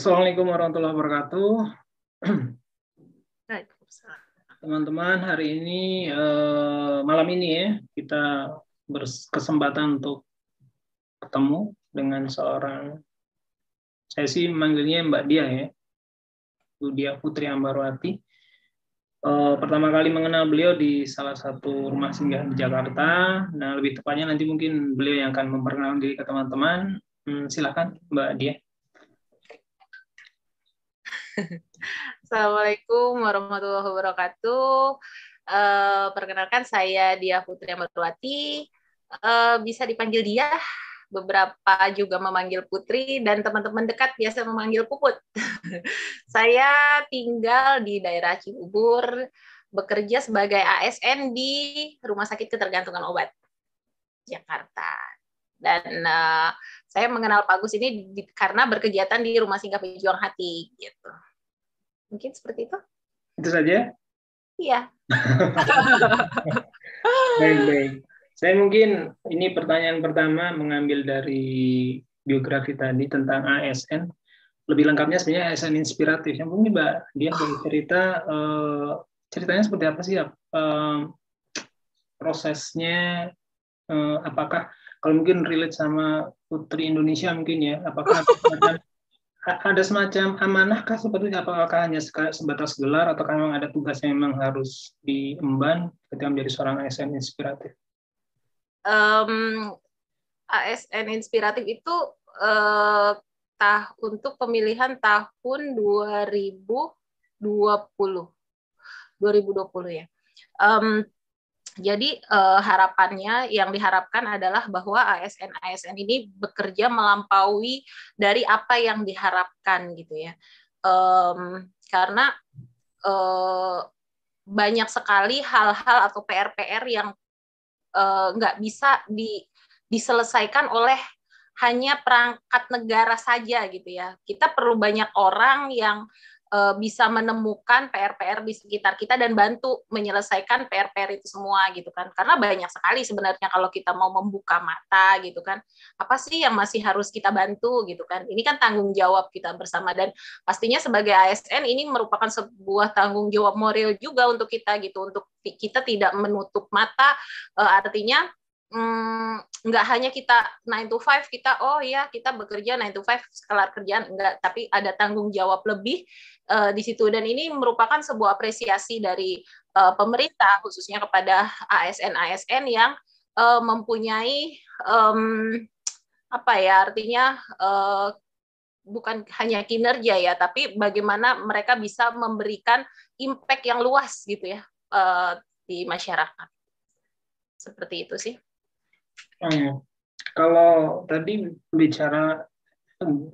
Assalamualaikum warahmatullahi wabarakatuh. Waalaikumsalam. Teman-teman, hari ini malam ini ya kita berkesempatan untuk ketemu dengan seorang, saya sih manggilnya Mbak Dia ya, Bu Dia Putri Ambarwati. Pertama kali mengenal beliau di salah satu rumah singgah di Jakarta. Nah, lebih tepatnya nanti mungkin beliau yang akan memperkenalkan diri ke teman-teman. Silakan Mbak Dia. Assalamualaikum warahmatullahi wabarakatuh. Perkenalkan saya Dia Putri Ambarwati. Bisa dipanggil Dia, beberapa juga memanggil Putri, dan teman-teman dekat biasa memanggil Puput. Saya tinggal di daerah Cibubur, bekerja sebagai ASN di Rumah Sakit Ketergantungan Obat, Jakarta. Dan saya mengenal Pak Gus ini karena berkegiatan di Rumah Singgah Pejuang Hati, gitu. Mungkin seperti itu. Itu saja? Iya. Baik. Saya mungkin ini pertanyaan pertama mengambil dari biografi tadi tentang ASN. Lebih lengkapnya sebenarnya ASN inspiratif. Yang mungkin Mbak dia boleh cerita ceritanya seperti apa sih? Prosesnya apakah kalau mungkin relate sama Putri Indonesia mungkin ya? Apakah ada semacam amanahkah seperti itu? Apakah hanya sebatas gelar atau memang ada tugas yang memang harus diemban ketika menjadi seorang ASN inspiratif? ASN inspiratif itu untuk pemilihan tahun 2020 ya. Jadi harapannya yang diharapkan adalah bahwa ASN ini bekerja melampaui dari apa yang diharapkan gitu ya. Karena banyak sekali hal-hal atau PR-PR yang nggak bisa diselesaikan oleh hanya perangkat negara saja gitu ya. Kita perlu banyak orang yang bisa menemukan PR-PR di sekitar kita dan bantu menyelesaikan PR-PR itu semua gitu kan. Karena banyak sekali sebenarnya kalau kita mau membuka mata gitu kan. Apa sih yang masih harus kita bantu gitu kan. Ini kan tanggung jawab kita bersama dan pastinya sebagai ASN ini merupakan sebuah tanggung jawab moral juga untuk kita gitu. Untuk kita tidak menutup mata, artinya nggak hanya kita 9 to 5, kita bekerja 9 to 5 kelar kerjaan, enggak, tapi ada tanggung jawab lebih di situ, dan ini merupakan sebuah apresiasi dari pemerintah khususnya kepada ASN yang mempunyai artinya bukan hanya kinerja ya, tapi bagaimana mereka bisa memberikan impact yang luas gitu ya di masyarakat. Seperti itu sih. Kalau tadi bicara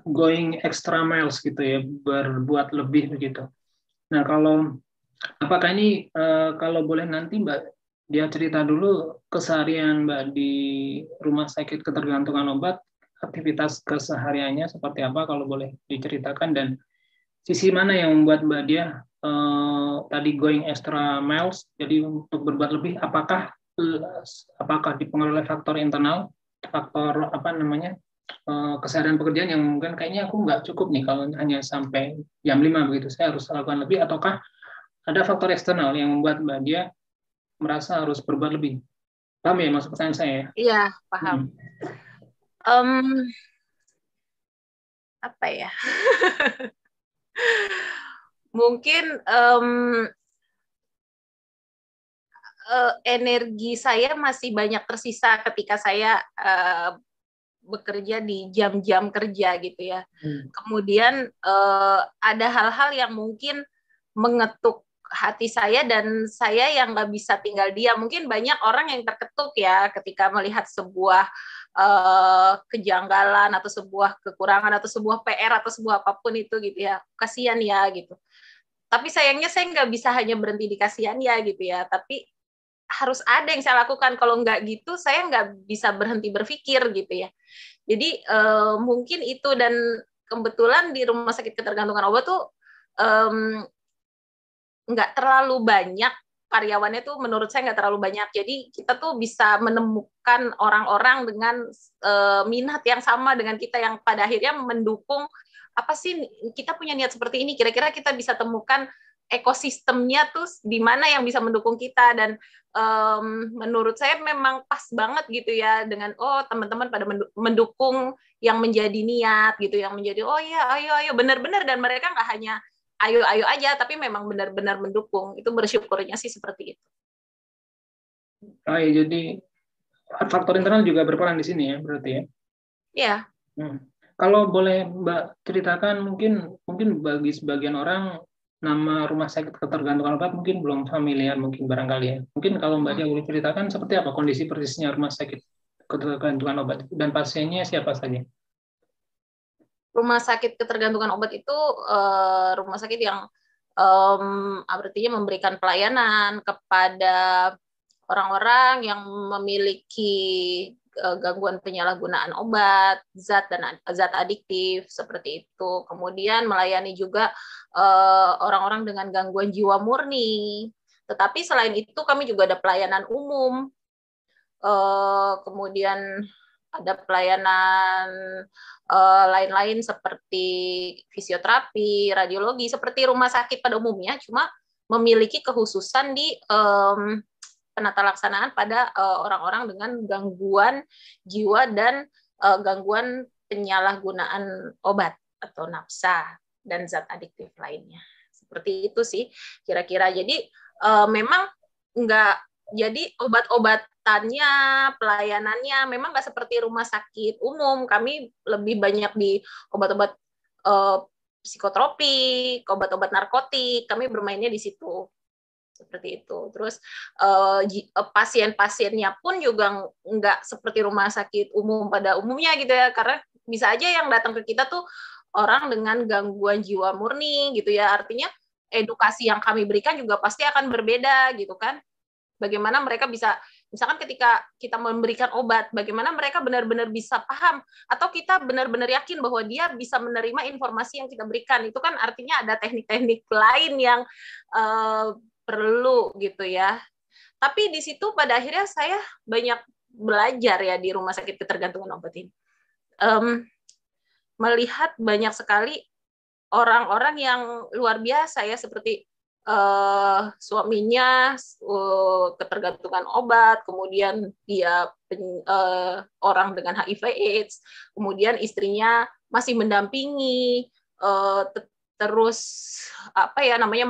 going extra miles gitu ya, berbuat lebih begitu. Nah, apakah ini kalau boleh nanti Mbak dia cerita dulu keseharian Mbak di Rumah Sakit Ketergantungan Obat, aktivitas kesehariannya seperti apa kalau boleh diceritakan, dan sisi mana yang membuat Mbak dia tadi going extra miles, jadi untuk berbuat lebih, apakah dipengaruhi oleh faktor internal, faktor keseharian pekerjaan yang mungkin kayaknya aku nggak cukup nih kalau hanya sampai jam 5 begitu, saya harus lakukan lebih, ataukah ada faktor eksternal yang membuat Mbak dia merasa harus berbuat lebih? Paham ya maksud pertanyaan saya? Iya, paham. Apa ya? Mungkin energi saya masih banyak tersisa ketika saya bekerja di jam-jam kerja gitu ya. Kemudian ada hal-hal yang mungkin mengetuk hati saya dan saya yang nggak bisa tinggal diam. Mungkin banyak orang yang terketuk ya ketika melihat sebuah kejanggalan atau sebuah kekurangan atau sebuah PR atau sebuah apapun itu gitu ya. Kasihan ya gitu. Tapi sayangnya saya nggak bisa hanya berhenti di kasihan ya gitu ya. Tapi harus ada yang saya lakukan. Kalau nggak gitu, saya nggak bisa berhenti berpikir gitu ya. Jadi mungkin itu, dan kebetulan di Rumah Sakit Ketergantungan Obat tuh nggak terlalu banyak karyawannya tuh, menurut saya nggak terlalu banyak. Jadi kita tuh bisa menemukan orang-orang dengan minat yang sama dengan kita yang pada akhirnya mendukung apa sih kita punya niat seperti ini, kira-kira kita bisa temukan ekosistemnya tuh di mana yang bisa mendukung kita. Dan menurut saya memang pas banget gitu ya dengan teman-teman pada mendukung yang menjadi niat gitu, yang menjadi ya ayo benar-benar, dan mereka nggak hanya ayo aja, tapi memang benar-benar mendukung. Itu bersyukurnya sih seperti itu. Ya, jadi faktor internal juga berperan di sini ya berarti ya. Iya. Kalau boleh Mbak ceritakan, mungkin bagi sebagian orang nama rumah sakit ketergantungan obat mungkin belum familiar, mungkin barangkali ya. Mungkin kalau Mbak Dia boleh ceritakan seperti apa kondisi persisnya rumah sakit ketergantungan obat dan pasiennya siapa saja? Rumah sakit ketergantungan obat itu rumah sakit yang artinya memberikan pelayanan kepada orang-orang yang memiliki gangguan penyalahgunaan obat, zat adiktif seperti itu. Kemudian melayani juga orang-orang dengan gangguan jiwa murni. Tetapi selain itu kami juga ada pelayanan umum. Kemudian ada pelayanan lain-lain seperti fisioterapi, radiologi, seperti rumah sakit pada umumnya, cuma memiliki kekhususan di penata laksanaan pada orang-orang dengan gangguan jiwa dan gangguan penyalahgunaan obat atau nafsa dan zat adiktif lainnya. Seperti itu sih kira-kira. Jadi memang enggak, jadi obat-obatannya, pelayanannya memang nggak seperti rumah sakit umum. Kami lebih banyak di obat-obat psikotropik, obat-obat narkotik. Kami bermainnya di situ. Seperti itu. Terus pasien-pasiennya pun juga nggak seperti rumah sakit umum pada umumnya gitu ya, karena bisa aja yang datang ke kita tuh orang dengan gangguan jiwa murni gitu ya. Artinya edukasi yang kami berikan juga pasti akan berbeda gitu kan. Bagaimana mereka bisa, misalkan ketika kita memberikan obat, bagaimana mereka benar-benar bisa paham, atau kita benar-benar yakin bahwa dia bisa menerima informasi yang kita berikan. Itu kan artinya ada teknik-teknik lain yang perlu gitu ya. Tapi di situ pada akhirnya saya banyak belajar ya di rumah sakit ketergantungan obat ini. Melihat banyak sekali orang-orang yang luar biasa ya, seperti suaminya ketergantungan obat, kemudian dia orang dengan HIV/AIDS, kemudian istrinya masih mendampingi, terus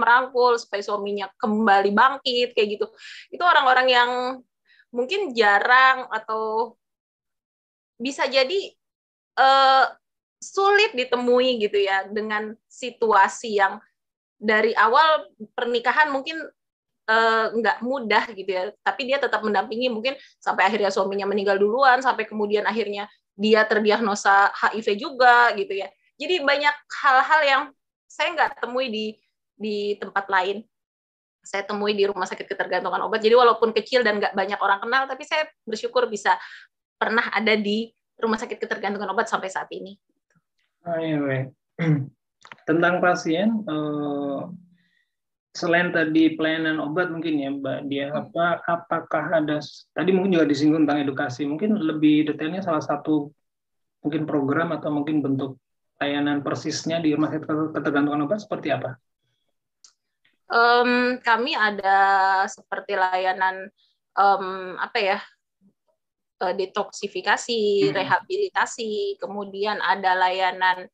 merangkul supaya suaminya kembali bangkit kayak gitu. Itu orang-orang yang mungkin jarang atau bisa jadi sulit ditemui gitu ya, dengan situasi yang dari awal pernikahan mungkin nggak mudah gitu ya, tapi dia tetap mendampingi mungkin sampai akhirnya suaminya meninggal duluan, sampai kemudian akhirnya dia terdiagnosa HIV juga gitu ya. Jadi banyak hal-hal yang saya nggak temui di tempat lain. Saya temui di rumah sakit ketergantungan obat. Jadi walaupun kecil dan nggak banyak orang kenal, tapi saya bersyukur bisa pernah ada di rumah sakit ketergantungan obat sampai saat ini. Tentang pasien, selain tadi pelayanan obat mungkin ya Mbak Dia, apakah ada, tadi mungkin juga disinggung tentang edukasi, mungkin lebih detailnya salah satu mungkin program atau mungkin bentuk layanan persisnya di rumah sakit ketergantungan obat seperti apa? Kami ada seperti layanan detoksifikasi, rehabilitasi, kemudian ada layanan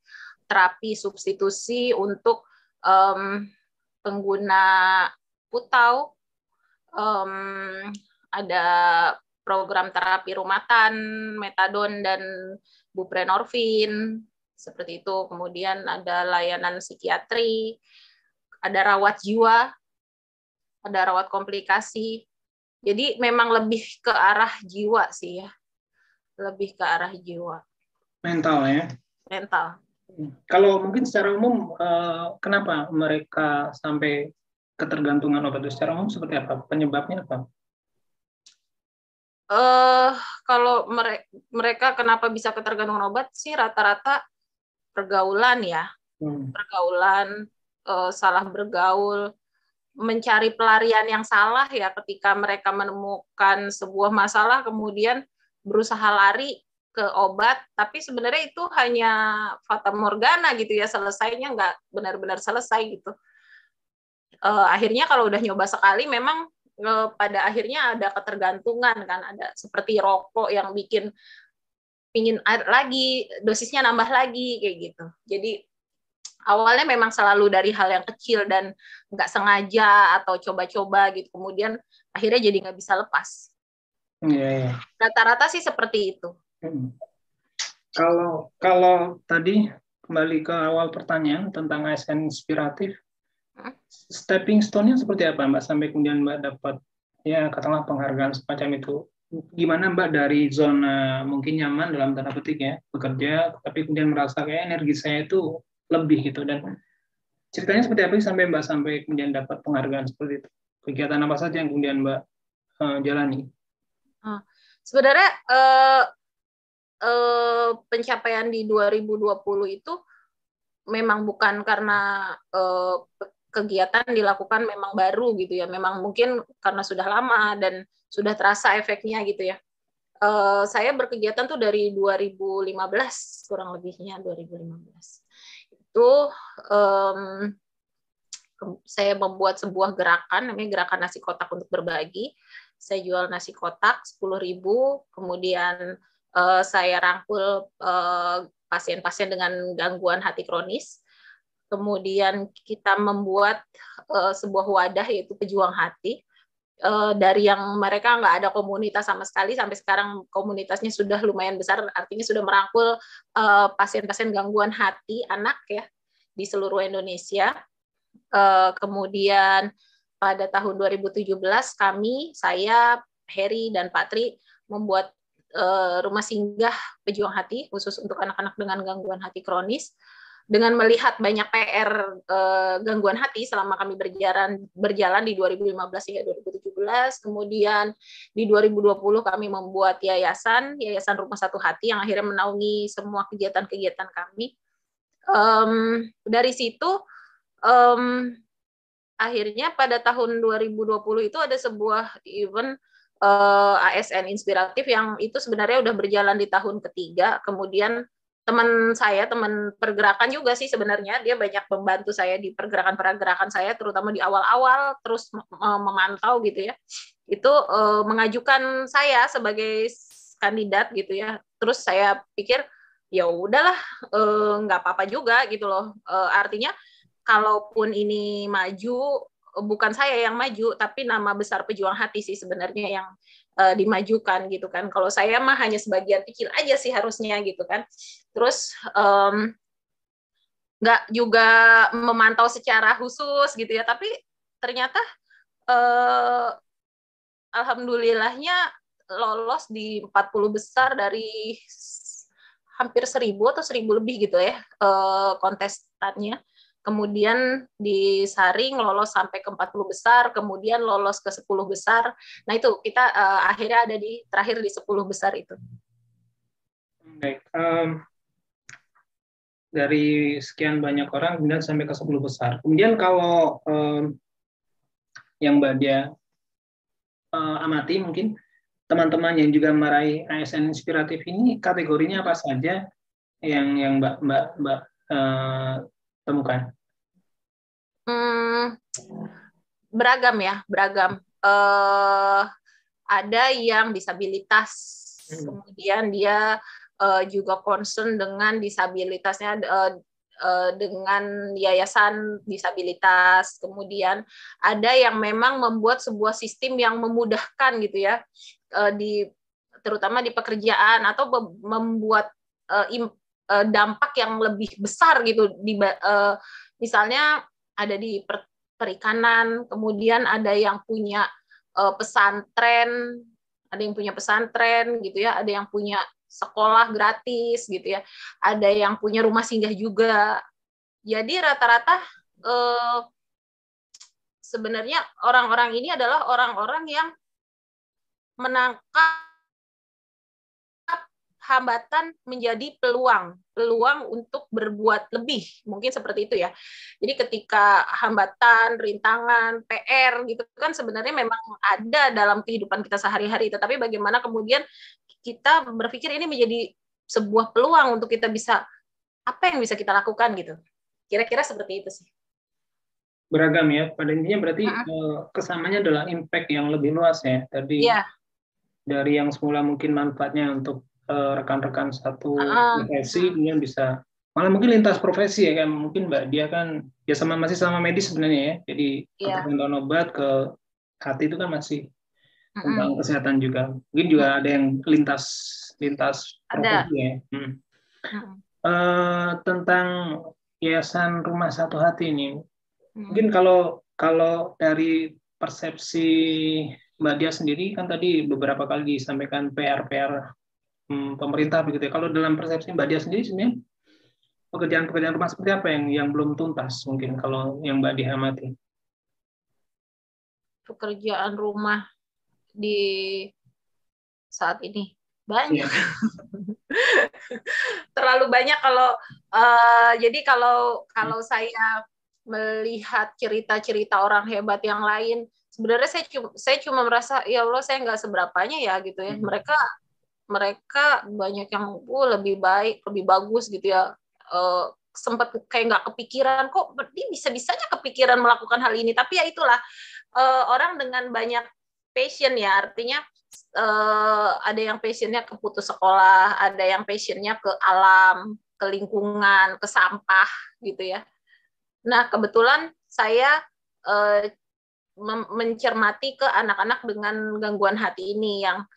terapi substitusi untuk pengguna putau, ada program terapi rumatan, metadon dan buprenorfin, seperti itu. Kemudian ada layanan psikiatri, ada rawat jiwa, ada rawat komplikasi. Jadi memang lebih ke arah jiwa sih ya, lebih ke arah jiwa. Mental ya? Mental. Kalau mungkin secara umum, kenapa mereka sampai ketergantungan obat itu? Secara umum seperti apa? Penyebabnya apa? Kalau mereka kenapa bisa ketergantungan obat sih rata-rata pergaulan ya, pergaulan, salah bergaul, mencari pelarian yang salah ya, ketika mereka menemukan sebuah masalah kemudian berusaha lari ke obat, tapi sebenarnya itu hanya fata morgana gitu ya, selesainya nggak benar-benar selesai gitu. Akhirnya kalau udah nyoba sekali memang pada akhirnya ada ketergantungan kan, ada seperti rokok yang bikin pingin air lagi, dosisnya nambah lagi kayak gitu. Jadi awalnya memang selalu dari hal yang kecil dan nggak sengaja atau coba-coba gitu, kemudian akhirnya jadi nggak bisa lepas. Iya, iya. Rata-rata sih seperti itu. Kalau tadi kembali ke awal pertanyaan tentang ASN inspiratif, stepping stone-nya seperti apa Mbak sampai kemudian Mbak dapat ya katakanlah penghargaan semacam itu? Gimana Mbak dari zona mungkin nyaman dalam tanda petik ya bekerja, tapi kemudian merasa kayak energi saya itu lebih gitu, dan ceritanya seperti apa sih sampai Mbak sampai kemudian dapat penghargaan seperti itu? Kegiatan apa saja yang kemudian Mbak jalani? Sebenarnya pencapaian di 2020 itu memang bukan karena kegiatan dilakukan memang baru gitu ya, memang mungkin karena sudah lama dan sudah terasa efeknya gitu ya. Saya berkegiatan tuh dari 2015 kurang lebihnya 2015 itu saya membuat sebuah gerakan namanya Gerakan Nasi Kotak untuk Berbagi. Saya jual nasi kotak 10.000, kemudian saya rangkul pasien-pasien dengan gangguan hati kronis. Kemudian kita membuat sebuah wadah yaitu Pejuang Hati. Dari yang mereka nggak ada komunitas sama sekali, sampai sekarang komunitasnya sudah lumayan besar, artinya sudah merangkul pasien-pasien gangguan hati anak ya di seluruh Indonesia. Kemudian pada tahun 2017 saya, Heri, dan Pak Tri membuat rumah singgah Pejuang Hati khusus untuk anak-anak dengan gangguan hati kronis. Dengan melihat banyak PR gangguan hati selama kami berjalan di 2015 hingga 2017, kemudian di 2020 kami membuat Yayasan Rumah Satu Hati yang akhirnya menaungi semua kegiatan-kegiatan kami. Dari situ akhirnya pada tahun 2020 itu ada sebuah event ASN inspiratif yang itu sebenarnya udah berjalan di tahun ketiga. Kemudian teman pergerakan juga sih sebenarnya, dia banyak membantu saya di pergerakan saya, terutama di awal-awal, terus memantau gitu ya. Itu mengajukan saya sebagai kandidat gitu ya. Terus saya pikir ya udahlah, nggak apa-apa juga gitu loh. Artinya kalaupun ini maju, bukan saya yang maju, tapi nama besar Pejuang Hati sih sebenarnya yang dimajukan gitu kan. Kalau saya mah hanya sebagian kecil aja sih harusnya gitu kan. Terus nggak juga memantau secara khusus gitu ya, tapi ternyata alhamdulillahnya lolos di 40 besar dari hampir 1.000 atau 1.000 lebih gitu ya kontestannya. Kemudian disaring lolos sampai ke 40 besar, kemudian lolos ke 10 besar. Nah itu kita akhirnya ada di terakhir di 10 besar itu. Baik, dari sekian banyak orang kemudian sampai ke 10 besar. Kemudian kalau yang Mbak Dia amati mungkin teman-teman yang juga meraih ASN inspiratif ini kategorinya apa saja yang Mbak temukan? Beragam ya, beragam. Ada yang disabilitas, kemudian dia juga concern dengan disabilitasnya dengan yayasan disabilitas. Kemudian ada yang memang membuat sebuah sistem yang memudahkan gitu ya, terutama di pekerjaan, atau membuat dampak yang lebih besar gitu. Misalnya ada di perikanan, kemudian ada yang punya pesantren, gitu ya, ada yang punya sekolah gratis gitu ya, ada yang punya rumah singgah juga. Jadi rata-rata sebenarnya orang-orang ini adalah orang-orang yang menangkap hambatan menjadi peluang untuk berbuat lebih, mungkin seperti itu ya. Jadi ketika hambatan, rintangan, PR gitu kan sebenarnya memang ada dalam kehidupan kita sehari-hari, tetapi bagaimana kemudian kita berpikir ini menjadi sebuah peluang untuk kita bisa, apa yang bisa kita lakukan gitu. Kira-kira seperti itu sih. Beragam ya. Pada intinya berarti kesamanya adalah impact yang lebih luas ya. Tadi Iya. dari yang semula mungkin manfaatnya untuk rekan-rekan satu profesi, kemudian bisa malah mungkin lintas profesi ya kan. Mungkin Mbak dia kan ya masih sama medis sebenarnya ya. Jadi ketergantungan obat ke hati itu kan masih tentang kesehatan juga. Mungkin juga ada yang lintas profesi ya. Tentang Yayasan Rumah Satu Hati ini, mungkin kalau dari persepsi Mbak Dia sendiri kan tadi beberapa kali disampaikan PR pemerintah begitu ya. Kalau dalam persepsi Mbak Dia sendiri sebenarnya pekerjaan-pekerjaan rumah seperti apa yang belum tuntas mungkin kalau yang Mbak Dia amati? Pekerjaan rumah di saat ini banyak. Terlalu banyak jadi kalau saya melihat cerita-cerita orang hebat yang lain, sebenarnya saya cuma merasa ya Allah, saya nggak seberapanya ya gitu ya. Mereka banyak yang lebih baik, lebih bagus gitu ya. Sempat kayak nggak kepikiran, kok dia bisa-bisanya kepikiran melakukan hal ini. Tapi ya itulah, orang dengan banyak passion ya, artinya ada yang passionnya ke putus sekolah, ada yang passionnya ke alam, ke lingkungan, ke sampah gitu ya. Nah, kebetulan saya mencermati ke anak-anak dengan gangguan hati ini yang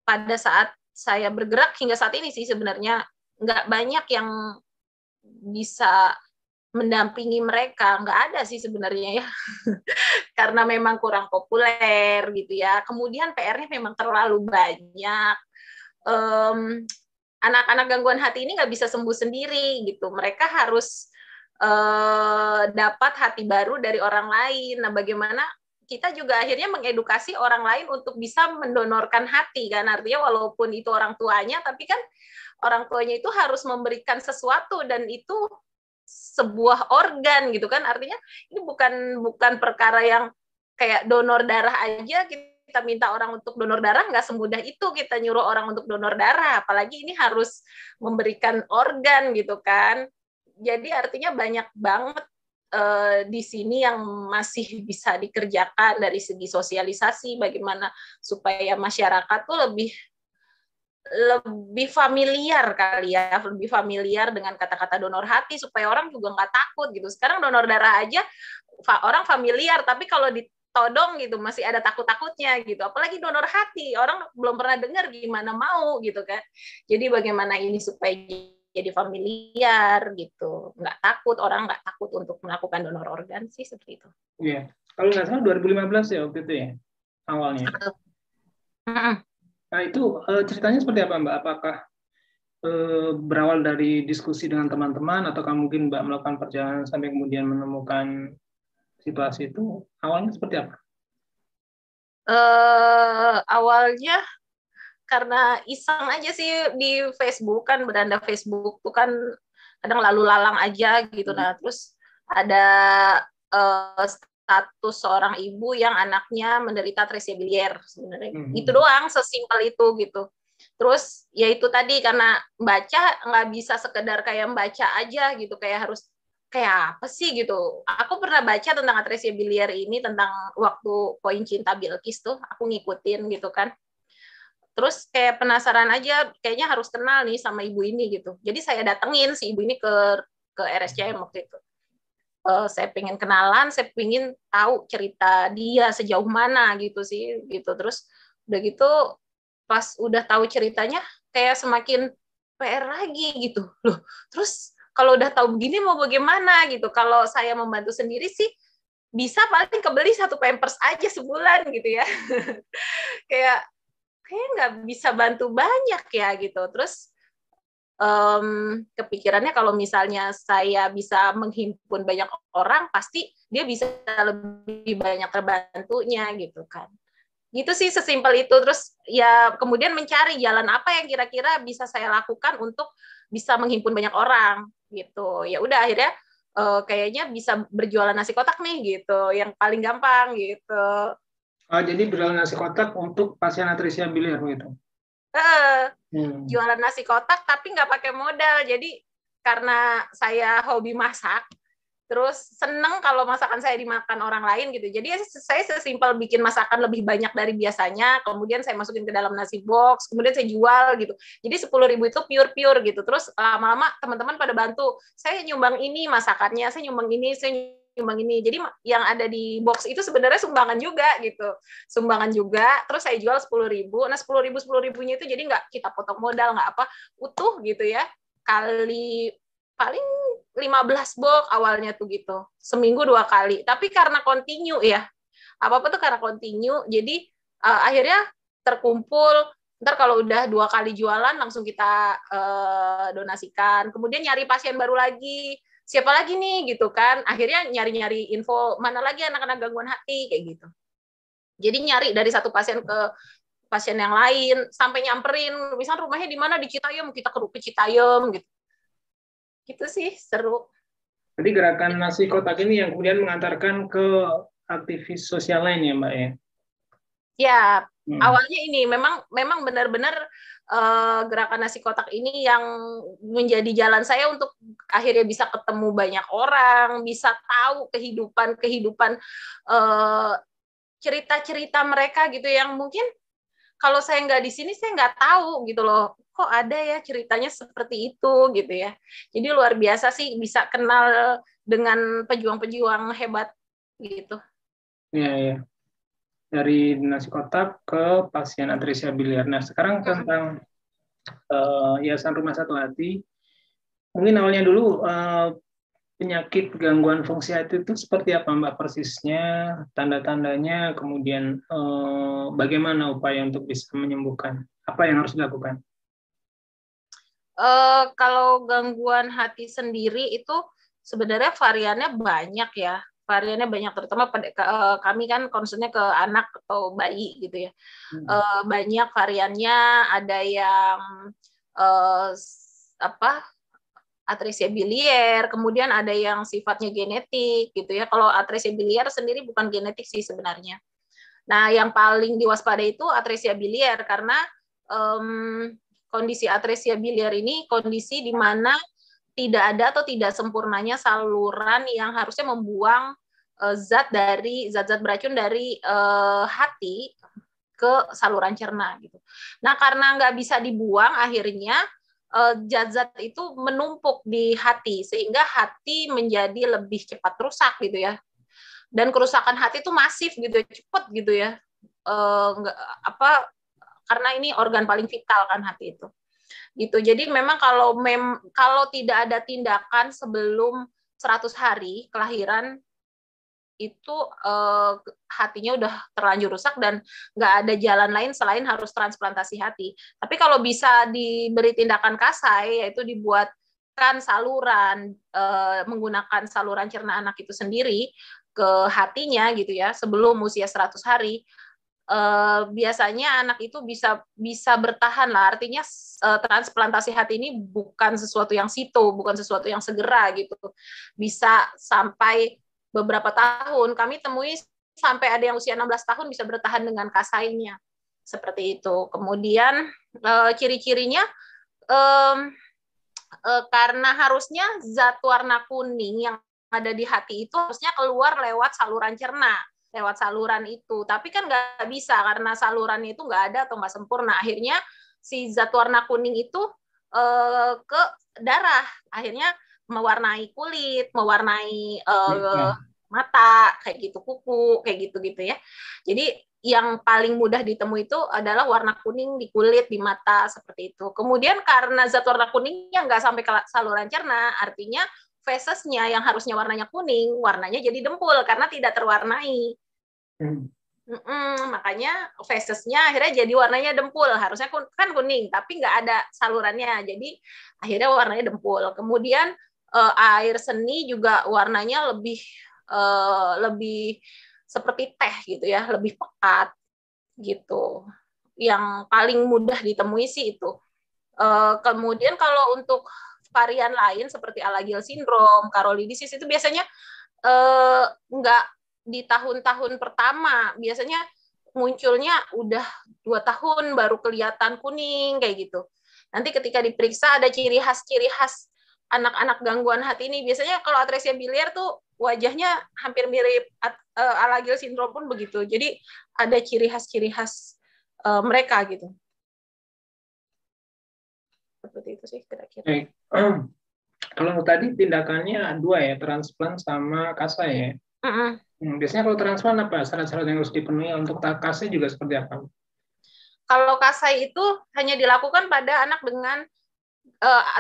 pada saat saya bergerak hingga saat ini sih sebenarnya nggak banyak yang bisa mendampingi mereka, nggak ada sih sebenarnya ya, karena memang kurang populer gitu ya. Kemudian PR-nya memang terlalu banyak. Anak-anak gangguan hati ini nggak bisa sembuh sendiri gitu, mereka harus dapat hati baru dari orang lain. Nah, bagaimana kita juga akhirnya mengedukasi orang lain untuk bisa mendonorkan hati kan, artinya walaupun itu orang tuanya, tapi kan orang tuanya itu harus memberikan sesuatu dan itu sebuah organ gitu kan, artinya ini bukan perkara yang kayak donor darah aja kita minta orang untuk donor darah, nggak semudah itu kita nyuruh orang untuk donor darah, apalagi ini harus memberikan organ gitu kan. Jadi artinya banyak banget di sini yang masih bisa dikerjakan dari segi sosialisasi, bagaimana supaya masyarakat tuh lebih familiar kali ya, lebih familiar dengan kata-kata donor hati supaya orang juga nggak takut gitu. Sekarang donor darah aja orang familiar, tapi kalau ditodong gitu masih ada takut-takutnya gitu. Apalagi donor hati, orang belum pernah dengar gimana mau gitu kan. Jadi bagaimana ini supaya jadi familiar gitu, nggak takut, orang nggak takut untuk melakukan donor organ sih seperti itu. Iya, kalau nggak salah 2015 ya waktu itu ya awalnya. Nah itu ceritanya seperti apa Mbak? Apakah berawal dari diskusi dengan teman-teman atau mungkin Mbak melakukan perjalanan sampai kemudian menemukan situasi itu? Awalnya seperti apa? Awalnya karena iseng aja sih di Facebook kan, beranda Facebook tuh kan kadang lalu lalang aja gitu. Nah terus ada status seorang ibu yang anaknya menderita atresia biliar sebenarnya. Itu doang, sesimpel itu gitu. Terus ya itu tadi, karena baca nggak bisa sekedar kayak baca aja gitu, kayak harus kayak apa sih gitu. Aku pernah baca tentang atresia biliar ini, tentang waktu Koin Cinta Bilqis tuh, aku ngikutin gitu kan. Terus kayak penasaran aja, kayaknya harus kenal nih sama ibu ini gitu. Jadi saya datengin si ibu ini ke RSCM waktu itu. Saya pengen kenalan, saya pengen tahu cerita dia sejauh mana gitu sih gitu. Terus udah gitu pas udah tahu ceritanya kayak semakin PR lagi gitu loh. Terus kalau udah tahu begini mau bagaimana gitu. Kalau saya membantu sendiri sih bisa paling kebeli 1 Pampers aja sebulan gitu ya. kayak nggak bisa bantu banyak ya gitu. Terus kepikirannya kalau misalnya saya bisa menghimpun banyak orang, pasti dia bisa lebih banyak terbantunya gitu kan. Gitu sih, sesimpel itu. Terus ya kemudian mencari jalan apa yang kira-kira bisa saya lakukan untuk bisa menghimpun banyak orang gitu. Ya udah akhirnya kayaknya bisa berjualan nasi kotak nih gitu, yang paling gampang gitu. Jadi berjualan nasi kotak untuk pasien atresia biliar gitu. Hmm. Jualan nasi kotak tapi nggak pakai modal. Jadi karena saya hobi masak, terus seneng kalau masakan saya dimakan orang lain gitu. Jadi saya sesimpel bikin masakan lebih banyak dari biasanya, kemudian saya masukin ke dalam nasi box, kemudian saya jual gitu. Jadi 10.000 itu pure gitu. Terus lama-lama teman-teman pada bantu, saya nyumbang ini masakannya, saya nyumbang ini, saya nyumbang ini. Jadi yang ada di box itu sebenarnya sumbangan juga gitu. Sumbangan juga, terus saya jual 10.000. Nah 10.000-10.000-nya itu jadi nggak kita potong modal, nggak apa, utuh gitu ya. Kali paling 15 box awalnya tuh gitu. Seminggu 2 kali. Tapi karena continue ya. Apa-apa tuh karena continue. Jadi akhirnya terkumpul. Ntar kalau udah 2 kali jualan langsung kita donasikan. Kemudian nyari pasien baru lagi. Siapa lagi nih gitu kan. Akhirnya nyari-nyari info mana lagi anak-anak gangguan hati kayak gitu. Jadi nyari dari satu pasien ke pasien yang lain sampai nyamperin. Misal rumahnya di mana di Citayam, kita ke Citayam gitu. Gitu sih seru. Jadi gerakan nasi kotak ini yang kemudian mengantarkan ke aktivis sosial lain ya Mbak ya? Ya, awalnya ini memang benar-benar gerakan nasi kotak ini yang menjadi jalan saya untuk akhirnya bisa ketemu banyak orang, bisa tahu kehidupan cerita-cerita mereka gitu yang mungkin kalau saya nggak di sini saya nggak tahu gitu loh. Kok ada ya ceritanya seperti itu gitu ya. Jadi luar biasa sih bisa kenal dengan pejuang-pejuang hebat gitu. Iya, ya. Dari nasi kotak ke pasien atresia biliar. Nah, sekarang tentang Yayasan Rumah Satu Hati. Mungkin awalnya dulu penyakit gangguan fungsi hati itu seperti apa Mbak persisnya, tanda-tandanya, kemudian bagaimana upaya untuk bisa menyembuhkan? Apa yang harus dilakukan? Kalau gangguan hati sendiri itu sebenarnya variannya banyak ya. Variannya banyak, terutama pada kami kan concernnya ke anak atau bayi gitu ya. Banyak variannya, ada yang uh, apa atresia biliar, kemudian ada yang sifatnya genetik gitu ya. Kalau atresia biliar sendiri bukan genetik sih sebenarnya. Nah, yang paling diwaspadai itu atresia biliar karena kondisi atresia biliar ini kondisi di mana tidak ada atau tidak sempurnanya saluran yang harusnya membuang zat-zat beracun dari hati ke saluran cerna gitu. Nah, karena nggak bisa dibuang, akhirnya zat-zat itu menumpuk di hati sehingga hati menjadi lebih cepat rusak gitu ya. Dan kerusakan hati itu masif gitu, cepat gitu ya. Nggak apa karena ini organ paling vital kan hati itu. Gitu. Jadi memang kalau tidak ada tindakan sebelum 100 hari kelahiran itu hatinya udah terlanjur rusak dan nggak ada jalan lain selain harus transplantasi hati. Tapi kalau bisa diberi tindakan kasai, yaitu dibuatkan saluran menggunakan saluran cerna anak itu sendiri ke hatinya gitu ya sebelum usia 100 hari, biasanya anak itu bisa bertahan lah. Artinya transplantasi hati ini bukan sesuatu yang situ, bukan sesuatu yang segera gitu. Bisa sampai beberapa tahun. Kami temui sampai ada yang usia 16 tahun bisa bertahan dengan kasainya. Seperti itu. Kemudian ciri-cirinya karena harusnya zat warna kuning yang ada di hati itu harusnya keluar lewat saluran cerna, lewat saluran itu. Tapi kan nggak bisa karena salurannya itu nggak ada atau nggak sempurna. Akhirnya si zat warna kuning itu ke darah. Akhirnya mewarnai kulit, mewarnai mata, kayak gitu, kuku, kayak gitu-gitu ya. Jadi yang paling mudah ditemui itu adalah warna kuning di kulit, di mata, seperti itu. Kemudian karena zat warna kuningnya nggak sampai ke saluran cerna, artinya fesesnya yang harusnya warnanya kuning, warnanya jadi dempul karena tidak terwarnai. Makanya fesesnya akhirnya jadi warnanya dempul, harusnya kan kuning, tapi nggak ada salurannya, jadi akhirnya warnanya dempul. Kemudian air seni juga warnanya lebih seperti teh gitu ya, lebih pekat gitu. Yang paling mudah ditemui sih itu. Kemudian kalau untuk varian lain seperti Alagille syndrome, Karolidisis itu biasanya nggak di tahun-tahun pertama. Biasanya munculnya udah 2 tahun baru kelihatan kuning kayak gitu. Nanti ketika diperiksa ada ciri khas anak-anak gangguan hati ini. Biasanya kalau atresia biliar tuh wajahnya hampir mirip Alagille syndrome pun begitu. Jadi ada ciri khas mereka gitu. Seperti itu sih kira-kira. Kalau tadi tindakannya 2 ya, transplant sama kasai ya. Biasanya kalau transplant apa syarat-syarat yang harus dipenuhi, untuk kasai juga seperti apa? Kalau kasai itu hanya dilakukan pada anak dengan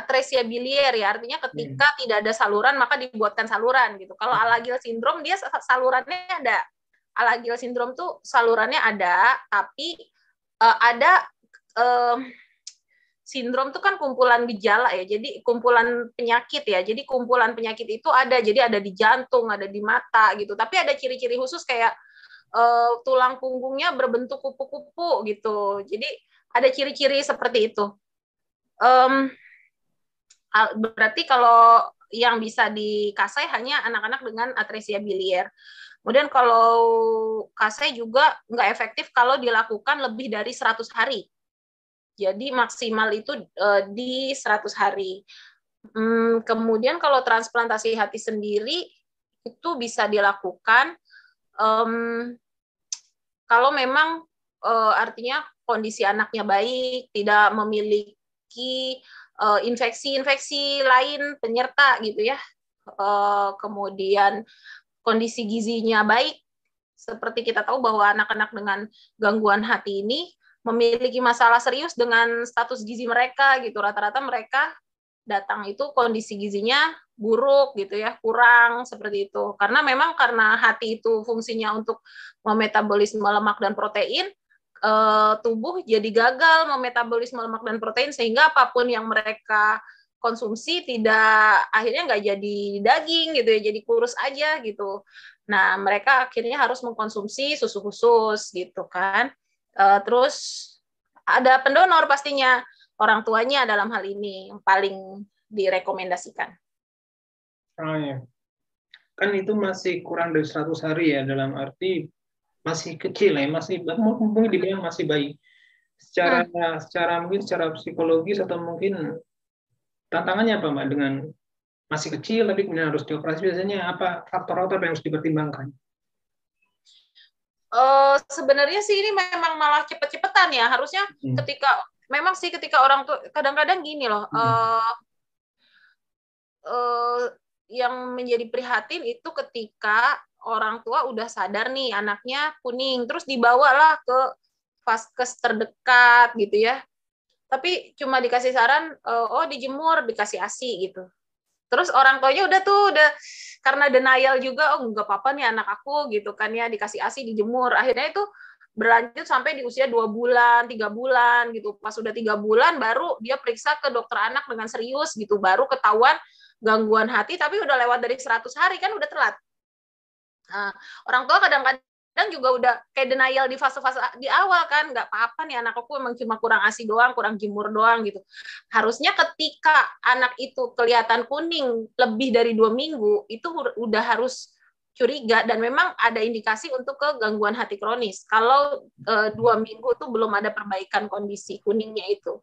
atresia biliar ya, artinya ketika tidak ada saluran maka dibuatkan saluran gitu. Kalau Alagille syndrome dia salurannya ada. Alagille syndrome tuh salurannya ada, tapi ada sindrom itu kan kumpulan gejala ya, jadi kumpulan penyakit ya, jadi kumpulan penyakit itu ada, jadi ada di jantung, ada di mata gitu, tapi ada ciri-ciri khusus kayak tulang punggungnya berbentuk kupu-kupu gitu, jadi ada ciri-ciri seperti itu. Berarti kalau yang bisa dikasai hanya anak-anak dengan atresia biliar. Kemudian kalau kasai juga nggak efektif kalau dilakukan lebih dari 100 hari. Jadi maksimal itu di 100 hari. Kemudian kalau transplantasi hati sendiri itu bisa dilakukan kalau memang artinya kondisi anaknya baik, tidak memiliki infeksi-infeksi lain penyerta gitu ya. Kemudian kondisi gizinya baik. Seperti kita tahu bahwa anak-anak dengan gangguan hati ini memiliki masalah serius dengan status gizi mereka gitu. Rata-rata mereka datang itu kondisi gizinya buruk gitu ya, kurang seperti itu. Karena memang karena hati itu fungsinya untuk memetabolisme lemak dan protein, tubuh jadi gagal memetabolisme lemak dan protein sehingga apapun yang mereka konsumsi tidak, akhirnya nggak jadi daging gitu ya, jadi kurus aja gitu. Nah, mereka akhirnya harus mengkonsumsi susu khusus gitu kan. Terus ada pendonor pastinya, orang tuanya dalam hal ini yang paling direkomendasikan. Oh ya, kan itu masih kurang dari 100 hari ya, dalam arti masih kecil ya, masih mungkin dibilang masih bayi. Secara mungkin secara psikologis atau mungkin tantangannya apa Mbak dengan masih kecil tapi kemudian harus dioperasi, biasanya apa faktor-faktor yang harus dipertimbangkan? Sebenarnya sih ini memang malah cepet-cepetan ya, harusnya ketika orang tuh kadang-kadang gini loh, yang menjadi prihatin itu ketika orang tua udah sadar nih anaknya kuning, terus dibawalah ke vaskes terdekat gitu ya, tapi cuma dikasih saran, oh dijemur, dikasih ASI gitu. Terus orang tuanya udah karena denial juga, oh nggak apa-apa nih anak aku gitu kan ya, dikasih ASI, dijemur. Akhirnya itu berlanjut sampai di usia 2 bulan, 3 bulan gitu. Pas udah 3 bulan baru dia periksa ke dokter anak dengan serius gitu, baru ketahuan gangguan hati, tapi udah lewat dari 100 hari kan udah telat. Nah, orang tua kadang-kadang juga udah kayak denial di fase-fase di awal kan, nggak apa-apa nih anak aku emang cuma kurang ASI doang, kurang jemur doang gitu. Harusnya ketika anak itu kelihatan kuning lebih dari 2 minggu, itu udah harus curiga dan memang ada indikasi untuk ke gangguan hati kronis. Kalau 2 minggu tuh belum ada perbaikan kondisi kuningnya itu.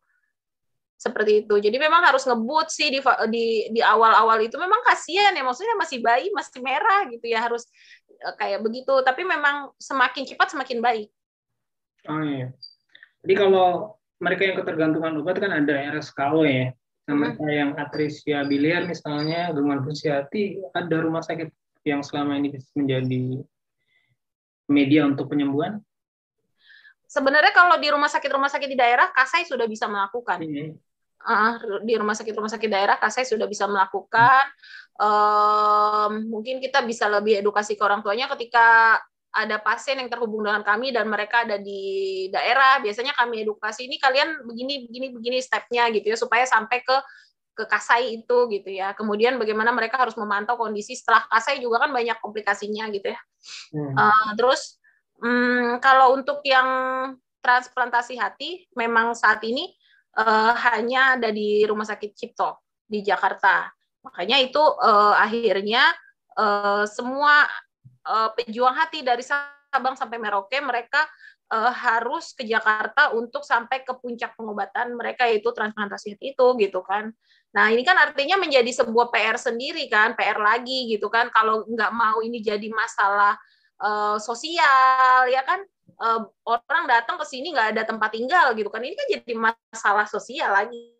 Seperti itu. Jadi memang harus ngebut sih di awal-awal itu, memang kasihan ya, maksudnya masih bayi, masih merah gitu ya, harus kayak begitu. Tapi memang semakin cepat semakin baik. Oh iya. Jadi kalau mereka yang ketergantungan obat kan ada RSKO ya. Mereka yang atresia biliar misalnya, gangguan fungsi hati, ada rumah sakit yang selama ini bisa menjadi media untuk penyembuhan? Sebenarnya kalau di rumah sakit di daerah, Kasai sudah bisa melakukan. Di rumah sakit daerah Kasai sudah bisa melakukan. Mungkin kita bisa lebih edukasi ke orang tuanya ketika ada pasien yang terhubung dengan kami dan mereka ada di daerah, biasanya kami edukasi, ini kalian begini stepnya gitu ya, supaya sampai ke Kasai itu gitu ya. Kemudian bagaimana mereka harus memantau kondisi setelah Kasai juga kan banyak komplikasinya gitu ya. Terus kalau untuk yang transplantasi hati memang saat ini hanya ada di Rumah Sakit Cipto di Jakarta. Makanya itu akhirnya semua pejuang hati dari Sabang sampai Merauke mereka harus ke Jakarta untuk sampai ke puncak pengobatan mereka, yaitu transplantasi hati itu gitu kan. Nah ini kan artinya menjadi sebuah PR sendiri kan, PR lagi gitu kan, kalau nggak mau ini jadi masalah sosial ya kan, orang datang ke sini nggak ada tempat tinggal gitu kan, ini kan jadi masalah sosial lagi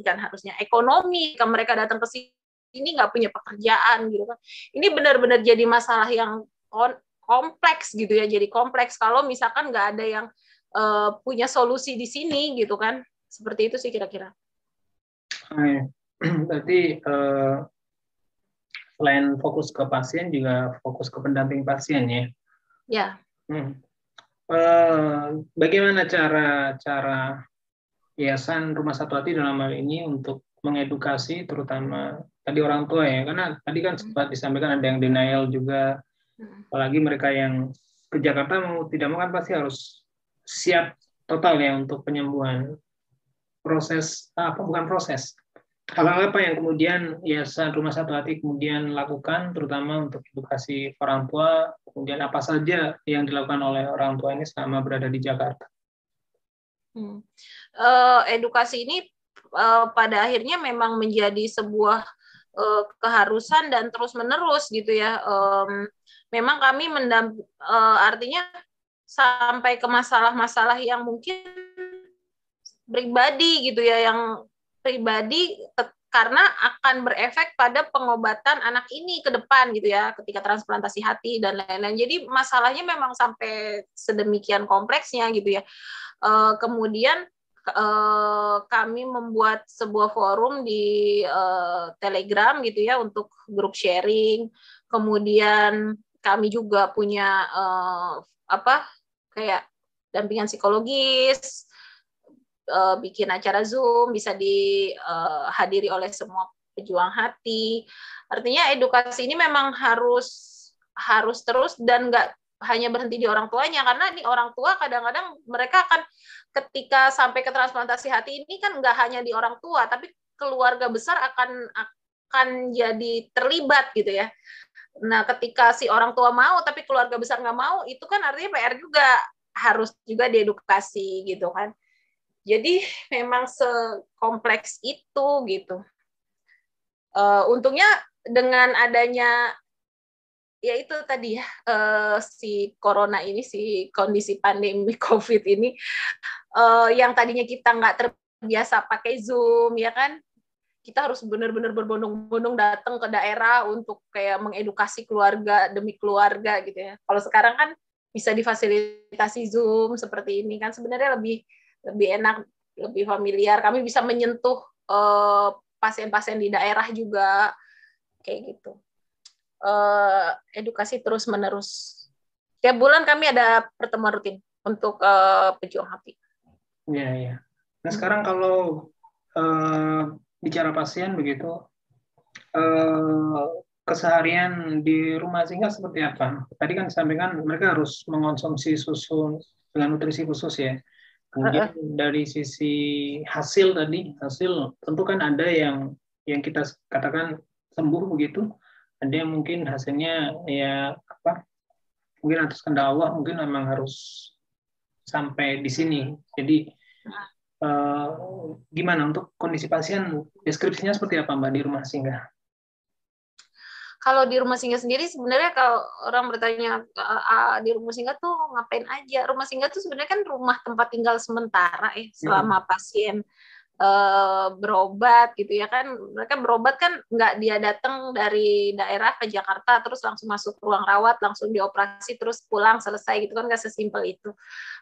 kan, harusnya ekonomi kan, mereka datang ke sini nggak punya pekerjaan gitu kan, ini benar-benar jadi masalah yang kompleks gitu ya, jadi kompleks kalau misalkan nggak ada yang punya solusi di sini gitu kan, seperti itu sih kira-kira. Berarti selain fokus ke pasien juga fokus ke pendamping pasien ya. Ya. Bagaimana cara Yayasan Rumah Satu Hati dalam hal ini untuk mengedukasi terutama tadi orang tua ya, karena tadi kan sempat disampaikan ada yang denial juga, apalagi mereka yang ke Jakarta mau tidak mau kan pasti harus siap total ya untuk penyembuhan. Hal-hal apa yang kemudian Yayasan Rumah Satu Hati kemudian lakukan terutama untuk edukasi orang tua, kemudian apa saja yang dilakukan oleh orang tua ini selama berada di Jakarta? Edukasi ini pada akhirnya memang menjadi sebuah keharusan dan terus-menerus gitu ya. Memang kami artinya sampai ke masalah-masalah yang mungkin pribadi gitu ya, yang pribadi karena akan berefek pada pengobatan anak ini ke depan gitu ya, ketika transplantasi hati dan lain-lain. Jadi masalahnya memang sampai sedemikian kompleksnya gitu ya. Kemudian kami membuat sebuah forum di Telegram gitu ya untuk grup sharing. Kemudian kami juga punya kayak dampingan psikologis, bikin acara Zoom bisa dihadiri oleh semua pejuang hati. Artinya edukasi ini memang harus terus dan nggak hanya berhenti di orang tuanya, karena nih orang tua kadang-kadang mereka akan ketika sampai ke transplantasi hati ini kan nggak hanya di orang tua, tapi keluarga besar akan jadi terlibat gitu ya. Nah, ketika si orang tua mau tapi keluarga besar nggak mau, itu kan artinya PR juga, harus juga diedukasi gitu kan. Jadi memang sekompleks itu gitu. Untungnya dengan adanya ya itu tadi ya, si corona ini, si kondisi pandemi COVID ini, yang tadinya kita nggak terbiasa pakai Zoom ya kan, kita harus benar-benar berbondong-bondong datang ke daerah untuk kayak mengedukasi keluarga demi keluarga gitu ya. Kalau sekarang kan bisa difasilitasi Zoom seperti ini kan, sebenarnya lebih enak, lebih familiar. Kami bisa menyentuh pasien-pasien di daerah juga kayak gitu. Edukasi terus menerus. Tiap bulan kami ada pertemuan rutin untuk pejuang hati. Ya. Nah sekarang kalau bicara pasien begitu, keseharian di rumah singgah seperti apa? Tadi kan disampaikan mereka harus mengonsumsi susu dengan nutrisi khusus ya. Kemudian dari sisi hasil tentu kan ada yang kita katakan sembuh begitu, ada yang mungkin hasilnya ya mungkin atas kehendak Allah mungkin memang harus sampai di sini. Jadi gimana untuk kondisi pasien, deskripsinya seperti apa Mbak di rumah singgah? Kalau di rumah singgah sendiri sebenarnya kalau orang bertanya di rumah singgah tuh ngapain aja? Rumah singgah tuh sebenarnya kan rumah tempat tinggal sementara ya selama pasien berobat gitu ya kan. Mereka berobat kan nggak dia datang dari daerah ke Jakarta terus langsung masuk ruang rawat, langsung dioperasi terus pulang selesai gitu kan, nggak sesimpel itu.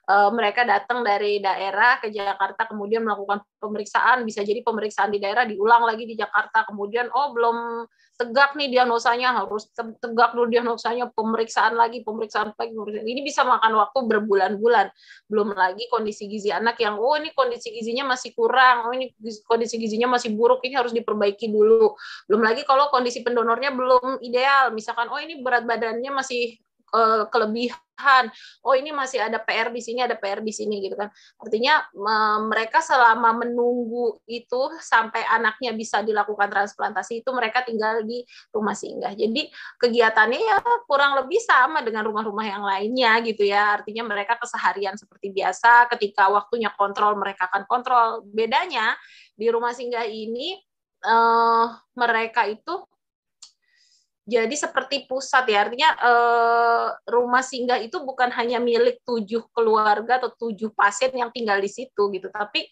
Mereka datang dari daerah ke Jakarta kemudian melakukan pemeriksaan, bisa jadi pemeriksaan di daerah diulang lagi di Jakarta, kemudian belum tegak nih diagnosanya, harus tegak dulu diagnosanya, pemeriksaan lagi. Ini bisa makan waktu berbulan-bulan. Belum lagi kondisi gizi anak yang ini kondisi gizinya masih kurang, ini kondisi gizinya masih buruk, ini harus diperbaiki dulu. Belum lagi kalau kondisi pendonornya belum ideal, misalkan ini berat badannya masih kelebihan. Oh, ini masih ada PR di sini, ada PR di sini gitu kan. Artinya mereka selama menunggu itu sampai anaknya bisa dilakukan transplantasi itu mereka tinggal di rumah singgah. Jadi kegiatannya ya kurang lebih sama dengan rumah-rumah yang lainnya gitu ya. Artinya mereka keseharian seperti biasa, ketika waktunya kontrol mereka akan kontrol. Bedanya di rumah singgah ini mereka itu jadi seperti pusat ya, artinya rumah singgah itu bukan hanya milik 7 keluarga atau 7 pasien yang tinggal di situ gitu, tapi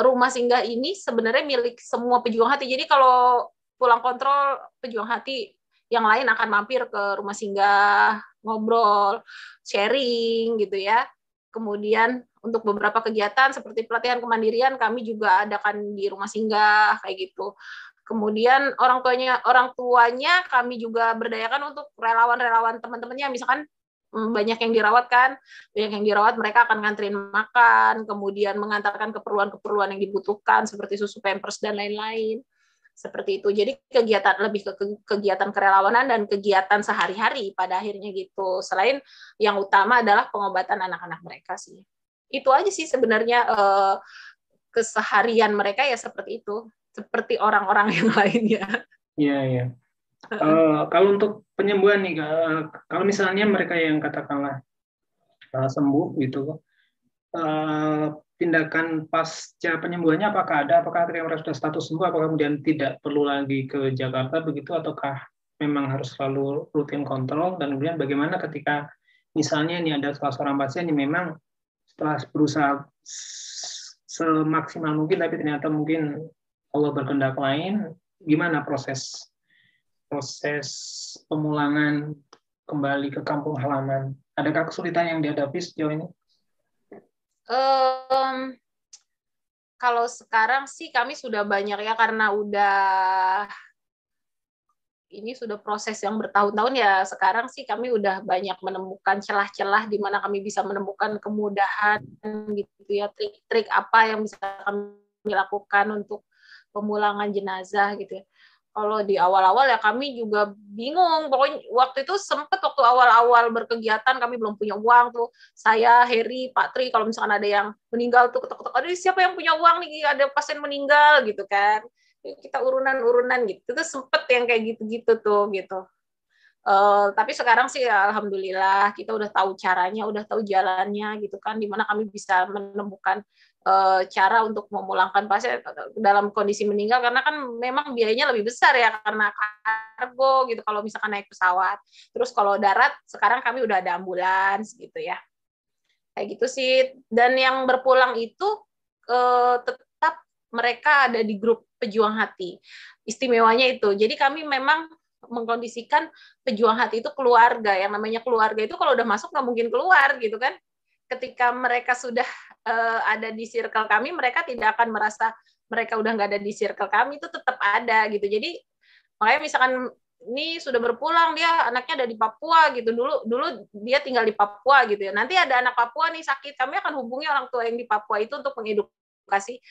rumah singgah ini sebenarnya milik semua pejuang hati. Jadi kalau pulang kontrol, pejuang hati yang lain akan mampir ke rumah singgah, ngobrol, sharing gitu ya. Kemudian untuk beberapa kegiatan seperti pelatihan kemandirian kami juga adakan di rumah singgah kayak gitu. Kemudian orang tuanya kami juga berdayakan untuk relawan-relawan teman-temannya, misalkan banyak yang dirawat kan, banyak yang dirawat mereka akan nganterin makan, kemudian mengantarkan keperluan-keperluan yang dibutuhkan seperti susu pampers dan lain-lain. Seperti itu. Jadi kegiatan lebih ke kegiatan kerelawanan dan kegiatan sehari-hari pada akhirnya gitu. Selain yang utama adalah pengobatan anak-anak mereka sih. Itu aja sih sebenarnya keseharian mereka ya seperti itu. Seperti orang-orang yang lainnya. Iya, iya. Kalau untuk penyembuhan nih, kalau misalnya mereka yang katakanlah sembuh gitu, tindakan pasca penyembuhannya apakah ada? Apakah ketika mereka sudah status sembuh, apakah kemudian tidak perlu lagi ke Jakarta begitu, ataukah memang harus selalu rutin kontrol? Dan kemudian bagaimana ketika misalnya ini ada salah seorang pasien yang memang setelah berusaha semaksimal mungkin, tapi ternyata mungkin Allah berkehendak lain, gimana proses pemulangan kembali ke kampung halaman? Adakah kesulitan yang dihadapi sejauh ini? Kalau sekarang sih kami sudah banyak ya, karena ini sudah proses yang bertahun-tahun ya. Sekarang sih kami udah banyak menemukan celah-celah di mana kami bisa menemukan kemudahan gitu ya, trik-trik apa yang bisa kami lakukan untuk pemulangan jenazah gitu ya. Kalau di awal-awal ya kami juga bingung. Pokoknya waktu itu sempat waktu awal-awal berkegiatan kami belum punya uang tuh. Saya, Heri, Pak Tri, kalau misalkan ada yang meninggal tuh ketok-ketok, aduh siapa yang punya uang nih, ada pasien meninggal gitu kan. Kita urunan-urunan gitu. Itu sempet yang kayak gitu-gitu tuh gitu. Tapi sekarang sih alhamdulillah kita udah tahu caranya, udah tahu jalannya gitu kan, dimana kami bisa menemukan cara untuk memulangkan pasien dalam kondisi meninggal, karena kan memang biayanya lebih besar ya karena kargo gitu kalau misalkan naik pesawat. Terus kalau darat sekarang kami udah ada ambulans gitu ya. Kayak gitu sih. Dan yang berpulang itu tetap mereka ada di grup pejuang hati. Istimewanya itu. Jadi kami memang mengkondisikan pejuang hati itu keluarga. Yang namanya keluarga itu kalau udah masuk nggak mungkin keluar gitu kan. Ketika mereka sudah ada di circle kami, mereka tidak akan merasa mereka udah nggak ada di circle kami, itu tetap ada gitu. Jadi makanya misalkan ini sudah berpulang, dia anaknya ada di Papua gitu, dulu dia tinggal di Papua gitu ya, nanti ada anak Papua nih sakit, kami akan hubungi orang tua yang di Papua itu untuk mengedukasi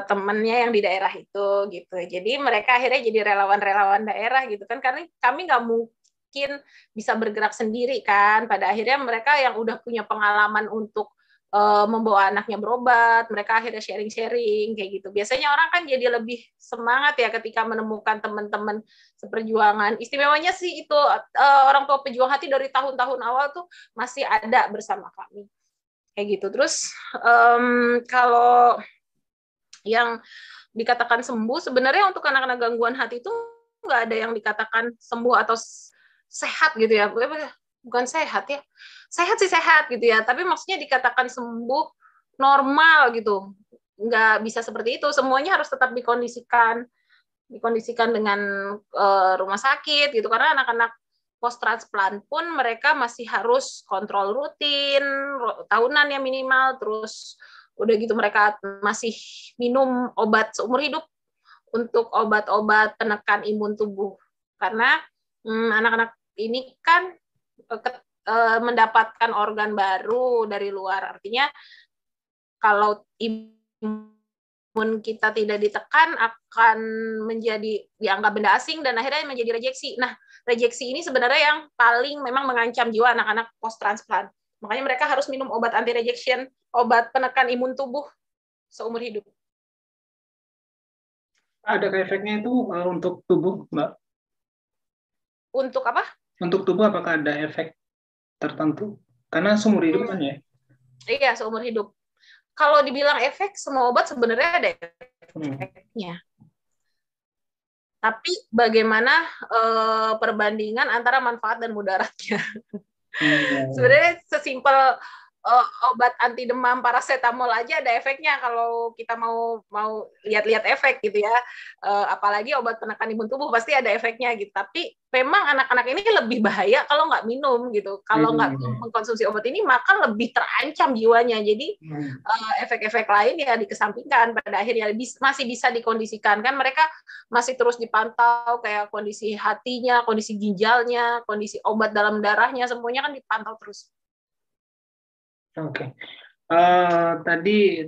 temannya yang di daerah itu gitu. Jadi mereka akhirnya jadi relawan-relawan daerah gitu kan, karena kami nggak mungkin bisa bergerak sendiri kan. Pada akhirnya mereka yang udah punya pengalaman untuk membawa anaknya berobat, mereka akhirnya sharing-sharing kayak gitu. Biasanya orang kan jadi lebih semangat ya ketika menemukan teman-teman seperjuangan. Istimewanya sih itu orang tua pejuang hati dari tahun-tahun awal tuh masih ada bersama kami kayak gitu. Terus kalau yang dikatakan sembuh, sebenarnya untuk anak-anak gangguan hati itu nggak ada yang dikatakan sembuh atau sehat gitu ya. Bukan sehat ya. Sehat sih sehat gitu ya. Tapi maksudnya dikatakan sembuh normal gitu. Nggak bisa seperti itu. Semuanya harus tetap dikondisikan dengan rumah sakit gitu. Karena anak-anak post transplant pun mereka masih harus kontrol rutin, tahunan ya minimal, terus udah gitu mereka masih minum obat seumur hidup untuk obat-obat penekan imun tubuh, karena anak-anak ini kan mendapatkan organ baru dari luar, artinya kalau imun kita tidak ditekan akan menjadi dianggap benda asing dan akhirnya menjadi rejeksi. Nah, rejeksi ini sebenarnya yang paling memang mengancam jiwa anak-anak post transplant. Makanya mereka harus minum obat anti rejection, obat penekan imun tubuh seumur hidup. Ada efeknya itu untuk tubuh, Mbak? Untuk apa? Untuk tubuh apakah ada efek tertentu? Karena seumur hidup kan ya? Iya, seumur hidup. Kalau dibilang efek, semua obat sebenarnya ada efeknya. Tapi bagaimana perbandingan antara manfaat dan mudaratnya? Sebenarnya sesimpel obat anti demam paracetamol aja ada efeknya kalau kita mau lihat-lihat efek gitu ya. Apalagi obat penekan imun tubuh pasti ada efeknya gitu. Tapi memang anak-anak ini lebih bahaya kalau nggak minum gitu. Kalau nggak mengkonsumsi obat ini maka lebih terancam jiwanya. Jadi efek-efek lain ya dikesampingkan, pada akhirnya masih bisa dikondisikan kan, mereka masih terus dipantau kayak kondisi hatinya, kondisi ginjalnya, kondisi obat dalam darahnya, semuanya kan dipantau terus. Oke. Tadi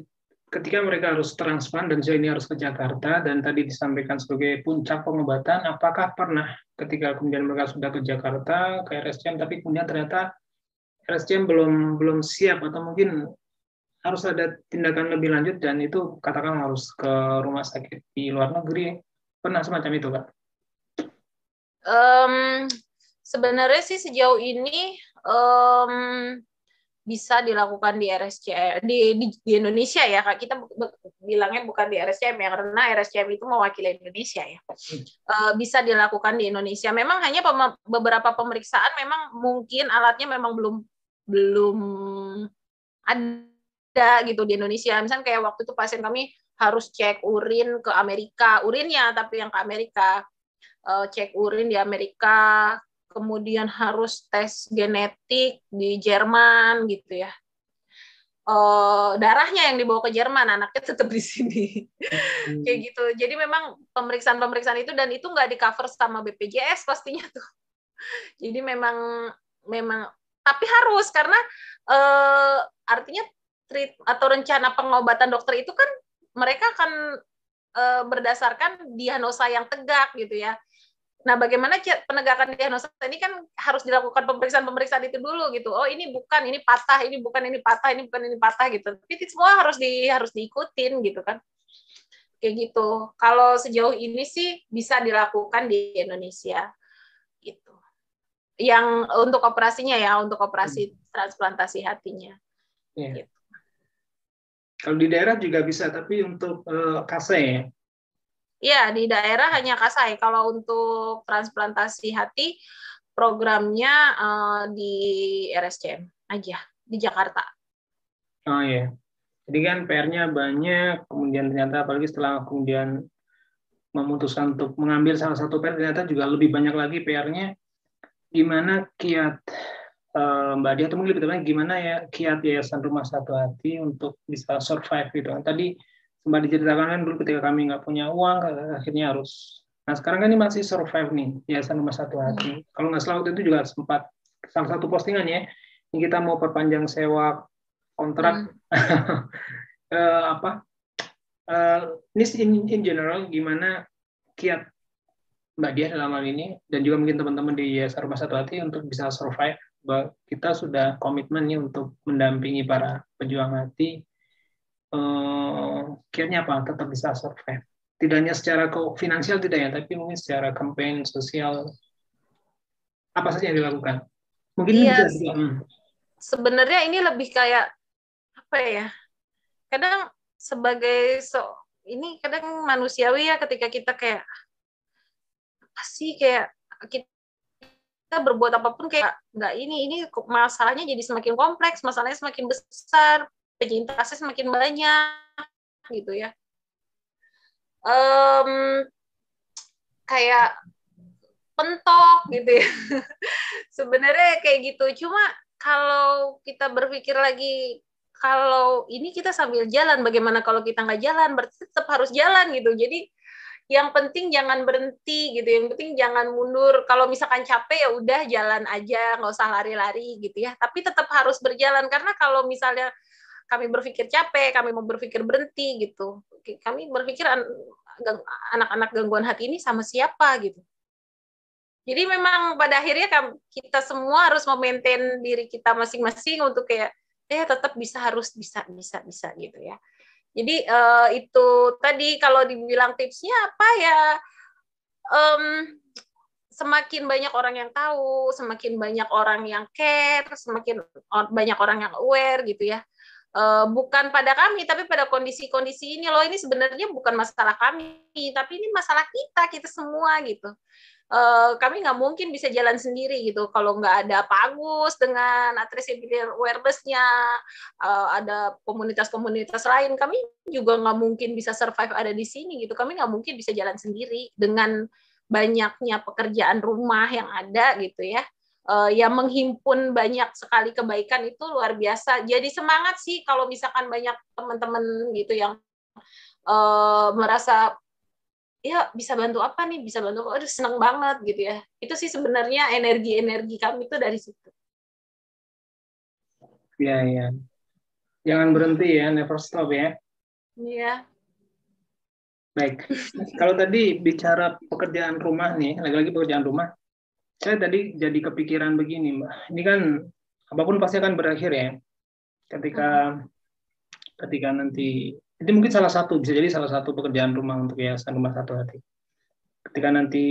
ketika mereka harus transplant dan ini harus ke Jakarta dan tadi disampaikan sebagai puncak pengobatan, apakah pernah ketika kemudian mereka sudah ke Jakarta ke RSCM tapi kemudian ternyata RSCM belum siap atau mungkin harus ada tindakan lebih lanjut dan itu katakan harus ke rumah sakit di luar negeri, pernah semacam itu, Kak? Sebenarnya sih sejauh ini bisa dilakukan di RSCM di Indonesia ya, Kak. Kita bilangnya bukan di RSCM ya, karena RSCM itu mewakili Indonesia ya. Bisa dilakukan di Indonesia. Memang hanya beberapa pemeriksaan memang mungkin alatnya memang belum ada gitu di Indonesia. Misalnya kayak waktu itu pasien kami harus cek urin ke Amerika, urinnya tapi yang ke Amerika, cek urin di Amerika, kemudian harus tes genetik di Jerman gitu ya. Darahnya yang dibawa ke Jerman, anaknya tetap di sini. Kayak gitu. Jadi memang pemeriksaan itu dan itu nggak di-cover sama BPJS pastinya tuh. Jadi memang tapi harus karena artinya atau rencana pengobatan dokter itu kan mereka akan berdasarkan diagnosa yang tegak gitu ya. Nah, bagaimana penegakan diagnosa ini kan harus dilakukan pemeriksaan itu dulu gitu. Oh, ini bukan, ini patah, ini bukan, ini patah, ini bukan, ini patah gitu. Tapi semua harus diikutin gitu kan. Kayak gitu. Kalau sejauh ini sih bisa dilakukan di Indonesia gitu. Yang untuk operasinya ya, untuk operasi transplantasi hatinya. Yeah. Gitu. Kalau di daerah juga bisa, tapi untuk KASE ya? Iya, di daerah hanya Kasai. Kalau untuk transplantasi hati, programnya di RSCM aja, di Jakarta. Oh iya. Jadi kan PR-nya banyak, kemudian ternyata apalagi setelah kemudian memutuskan untuk mengambil salah satu PR, ternyata juga lebih banyak lagi PR-nya. Gimana kiat Mbak Dia, atau mungkin lebih tepatnya gimana ya kiat Yayasan Rumah Satu Hati untuk bisa survive gitu. Tadi sempat diceritakan kan dulu ketika kami nggak punya uang, akhirnya harus. Nah sekarang kan ini masih survive nih Yayasan Rumah Satu Hati. Kalau nggak salah waktu itu juga sempat salah satu postingan ya, ini kita mau perpanjang sewa kontrak ini in general gimana kiat Mbak Dia dalam hal ini dan juga mungkin teman-teman di Yayasan Rumah Satu Hati untuk bisa survive. Kita sudah komitmen nih untuk mendampingi para pejuang hati. Kiatnya apa? Tetap bisa survive. Tidak hanya secara finansial tidak ya, tapi mungkin secara campaign sosial apa saja yang dilakukan. Mungkin iya, bisa juga. Sebenarnya ini lebih kayak apa ya? Kadang sebagai ini kadang manusiawi ya ketika kita kayak apa sih kayak kita berbuat apapun kayak nggak ini masalahnya jadi semakin kompleks, masalahnya semakin besar, penyintasnya semakin banyak gitu ya. Kayak pentok gitu ya. Sebenarnya kayak gitu. Cuma kalau kita berpikir lagi, kalau ini kita sambil jalan, bagaimana kalau kita nggak jalan? Berarti tetap harus jalan gitu. Jadi yang penting jangan berhenti gitu. Yang penting jangan mundur. Kalau misalkan capek ya udah jalan aja, nggak usah lari-lari gitu ya. Tapi tetap harus berjalan karena kalau misalnya kami berpikir capek, kami mau berpikir berhenti gitu. Kami berpikir anak-anak gangguan hati ini sama siapa gitu. Jadi memang pada akhirnya kita semua harus memaintain diri kita masing-masing untuk kayak tetap harus bisa gitu ya. Jadi itu tadi kalau dibilang tipsnya apa ya, semakin banyak orang yang tahu, semakin banyak orang yang care, semakin banyak orang yang aware gitu ya. Bukan pada kami, tapi pada kondisi-kondisi ini loh. Ini sebenarnya bukan masalah kami, tapi ini masalah kita semua gitu. Kami nggak mungkin bisa jalan sendiri gitu kalau nggak ada Pak Agus dengan accessibility awareness-nya, ada komunitas-komunitas lain, kami juga nggak mungkin bisa survive ada di sini gitu. Kami nggak mungkin bisa jalan sendiri dengan banyaknya pekerjaan rumah yang ada gitu ya. Yang menghimpun banyak sekali kebaikan itu luar biasa. Jadi semangat sih kalau misalkan banyak teman-teman gitu yang merasa ya bisa bantu apa nih, bisa bantu apa, aduh senang banget gitu ya. Itu sih sebenarnya energi kami itu dari situ. Ya, ya. Jangan berhenti ya, never stop ya. Iya. Baik. Kalau tadi bicara pekerjaan rumah nih, lagi-lagi pekerjaan rumah, saya tadi jadi kepikiran begini, Mbak. Ini kan apapun pasti akan berakhir ya. Ketika nanti, itu mungkin bisa jadi salah satu pekerjaan rumah untuk Yayasan Rumah Satu Hati. Ketika nanti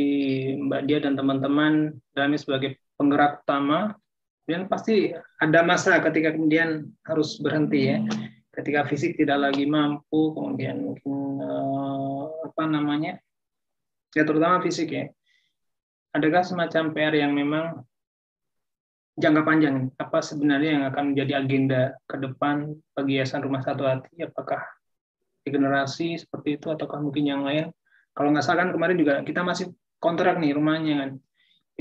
Mbak Dia dan teman-teman dalamnya sebagai penggerak utama, kemudian pasti ada masa ketika kemudian harus berhenti ya. Ketika fisik tidak lagi mampu, kemudian mungkin ya terutama fisik ya. Adakah semacam PR yang memang jangka panjang, apa sebenarnya yang akan menjadi agenda ke depan bagi Yayasan Rumah Satu Hati? Apakah regenerasi seperti itu, ataukah mungkin yang lain? Kalau nggak salah kan kemarin juga kita masih kontrak nih rumahnya kan.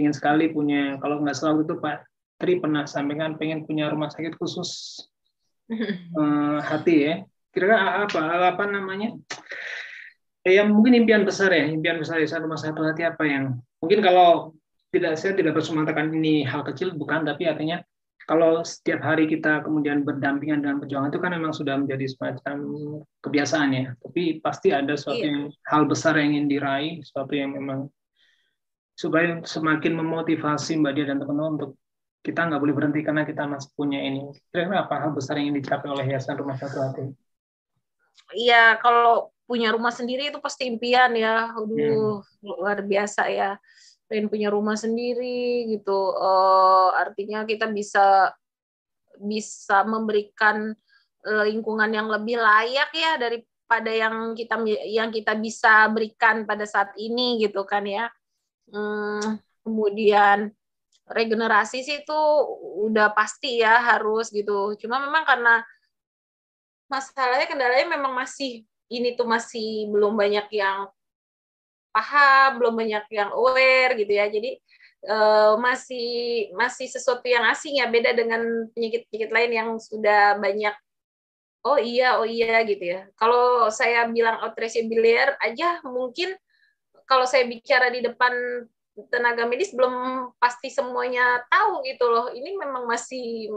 Ingin sekali punya, kalau nggak salah itu Pak Tri pernah sampaikan pengen punya rumah sakit khusus hati ya. Kira-kira apa namanya? Ya mungkin impian besar Yayasan Rumah Satu Hati apa yang mungkin kalau saya tidak bermaksud mengatakan ini hal kecil, bukan, tapi artinya kalau setiap hari kita kemudian berdampingan dengan perjuangan itu kan memang sudah menjadi semacam kebiasaan ya. Tapi pasti ada suatu yang hal besar yang ingin diraih, suatu yang memang supaya semakin memotivasi Mbak Dia dan teman-teman untuk kita nggak boleh berhenti karena kita masih punya ini. Kira-kira apa hal besar yang ingin dicapai oleh Yayasan Rumah Satu Hati? Iya, kalau punya rumah sendiri itu pasti impian ya. Aduh, luar biasa ya. Pengen punya rumah sendiri gitu. Artinya kita bisa memberikan lingkungan yang lebih layak ya daripada yang kita bisa berikan pada saat ini gitu kan ya. Kemudian regenerasi sih itu udah pasti ya harus gitu. Cuma memang karena kendalanya memang masih belum banyak yang paham, belum banyak yang aware gitu ya. Jadi masih sesuatu yang asing ya, beda dengan penyakit-penyakit lain yang sudah banyak oh iya gitu ya. Kalau saya bilang atresia biliar aja mungkin kalau saya bicara di depan tenaga medis belum pasti semuanya tahu gitu loh. Ini memang masih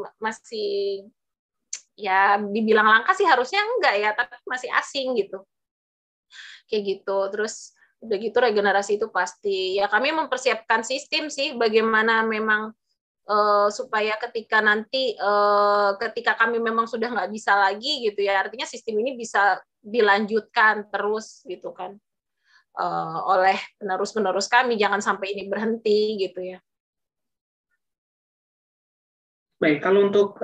ya dibilang langka sih harusnya enggak ya, tapi masih asing gitu. Kayak gitu. Terus udah gitu regenerasi itu pasti. Ya kami mempersiapkan sistem sih bagaimana memang supaya ketika nanti ketika kami memang sudah nggak bisa lagi gitu ya, artinya sistem ini bisa dilanjutkan terus gitu kan oleh penerus-penerus kami, jangan sampai ini berhenti gitu ya. Baik, kalau untuk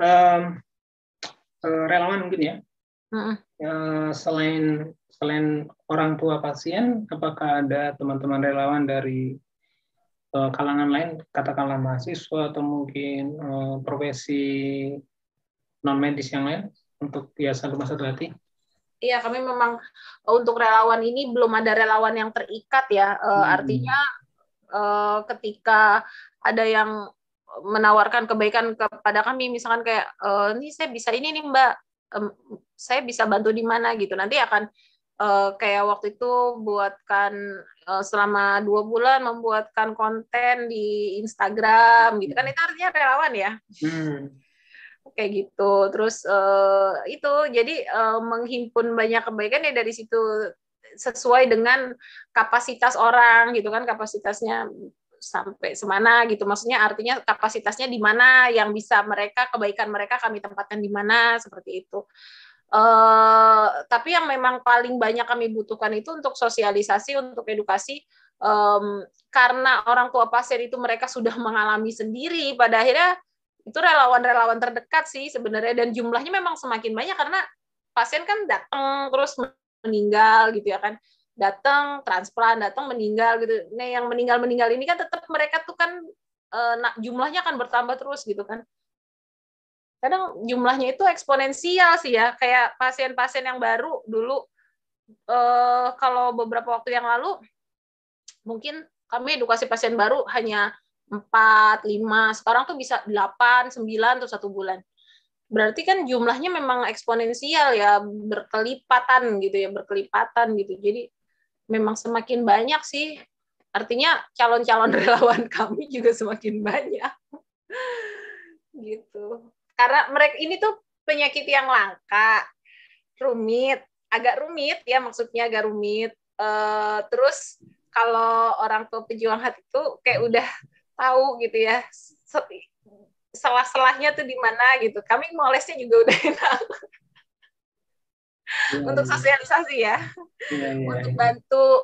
relawan mungkin ya, selain orang tua pasien, apakah ada teman-teman relawan dari kalangan lain, katakanlah mahasiswa atau mungkin profesi non medis yang lain untuk Yayasan Rumah Satu Hati? Iya, kami memang untuk relawan ini belum ada relawan yang terikat ya. Artinya ketika ada yang menawarkan kebaikan kepada kami, misalkan kayak ini saya bisa ini nih Mbak, saya bisa bantu di mana gitu. Nanti akan kayak waktu itu buatkan selama 2 bulan membuatkan konten di Instagram gitu kan, itu artinya relawan ya. Kayak gitu. Terus itu jadi menghimpun banyak kebaikan ya dari situ, sesuai dengan kapasitas orang gitu kan, kapasitasnya sampai semana gitu. Maksudnya artinya kapasitasnya di mana yang bisa kebaikan mereka kami tempatkan di mana, seperti itu. Tapi yang memang paling banyak kami butuhkan itu untuk sosialisasi, untuk edukasi, karena orang tua pasien itu mereka sudah mengalami sendiri, pada akhirnya itu relawan-relawan terdekat sih sebenarnya, dan jumlahnya memang semakin banyak karena pasien kan datang terus meninggal gitu ya kan, datang transplant, datang meninggal gitu. Nah yang meninggal ini kan tetap mereka tuh kan jumlahnya akan bertambah terus gitu kan. Kadang jumlahnya itu eksponensial sih ya, kayak pasien-pasien yang baru dulu, kalau beberapa waktu yang lalu mungkin kami edukasi pasien baru hanya 4, 5, sekarang tuh bisa 8, 9 tuh 1 bulan. Berarti kan jumlahnya memang eksponensial ya, berkelipatan gitu. Jadi memang semakin banyak sih. Artinya calon-calon relawan kami juga semakin banyak. Gitu. Karena mereka ini tuh penyakit yang langka, agak rumit ya, maksudnya agak rumit. Terus kalau orang tua pejuang hati itu kayak udah tahu gitu ya, selah-selahnya tuh di mana gitu. Kami molesnya juga udah enak. Untuk sosialisasi ya, untuk bantu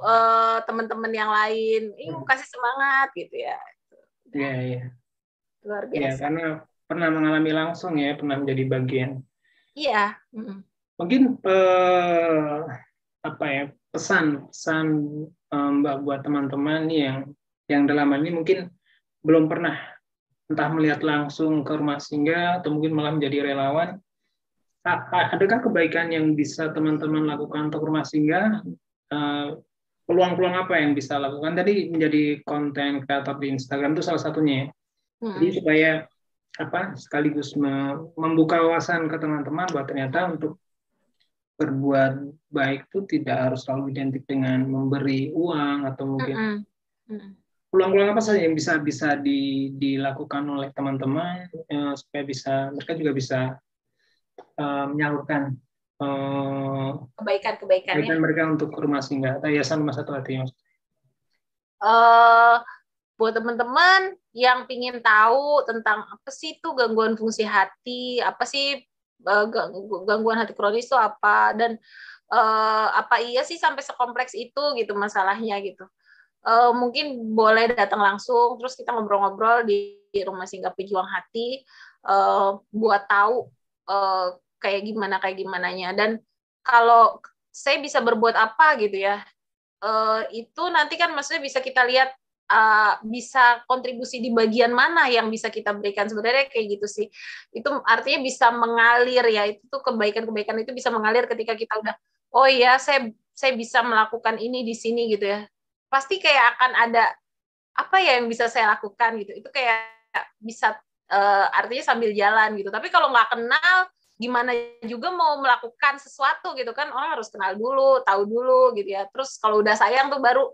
teman-teman yang lain, ini kasih semangat gitu ya. Iya. Luar Ya, biasa. karena pernah mengalami langsung ya, pernah menjadi bagian. Iya. Mungkin apa ya, pesan Mbak buat teman-teman yang dalam hal ini mungkin belum pernah entah melihat langsung ke rumah singgah atau mungkin malah menjadi relawan. Adakah kebaikan yang bisa teman-teman lakukan untuk rumah singgah? Peluang-peluang apa yang bisa lakukan? Tadi menjadi konten kreator di Instagram itu salah satunya ya. Jadi supaya sekaligus membuka wawasan ke teman-teman bahwa ternyata untuk berbuat baik itu tidak harus selalu identik dengan memberi uang atau mungkin peluang-peluang apa saja yang bisa dilakukan oleh teman-teman supaya mereka juga bisa menyalurkan kebaikan mereka untuk rumah singgah atau yayasan rumah satu hati. Buat teman-teman yang pingin tahu tentang apa sih itu gangguan fungsi hati, apa sih gangguan hati kronis itu apa, dan apa iya sih sampai sekompleks itu gitu masalahnya gitu. Mungkin boleh datang langsung, terus kita ngobrol-ngobrol di rumah singgah pejuang hati, buat tahu kayak gimananya. Dan kalau saya bisa berbuat apa gitu ya, itu nanti kan maksudnya bisa kita lihat bisa kontribusi di bagian mana yang bisa kita berikan, sebenarnya kayak gitu sih. Itu artinya bisa mengalir ya, itu tuh kebaikan-kebaikan itu bisa mengalir ketika kita udah, oh iya saya bisa melakukan ini di sini gitu ya. Pasti kayak akan ada apa ya yang bisa saya lakukan gitu. Itu kayak bisa artinya sambil jalan gitu. Tapi kalau nggak kenal, gimana juga mau melakukan sesuatu gitu kan, orang harus kenal dulu, tahu dulu gitu ya. Terus kalau udah sayang tuh baru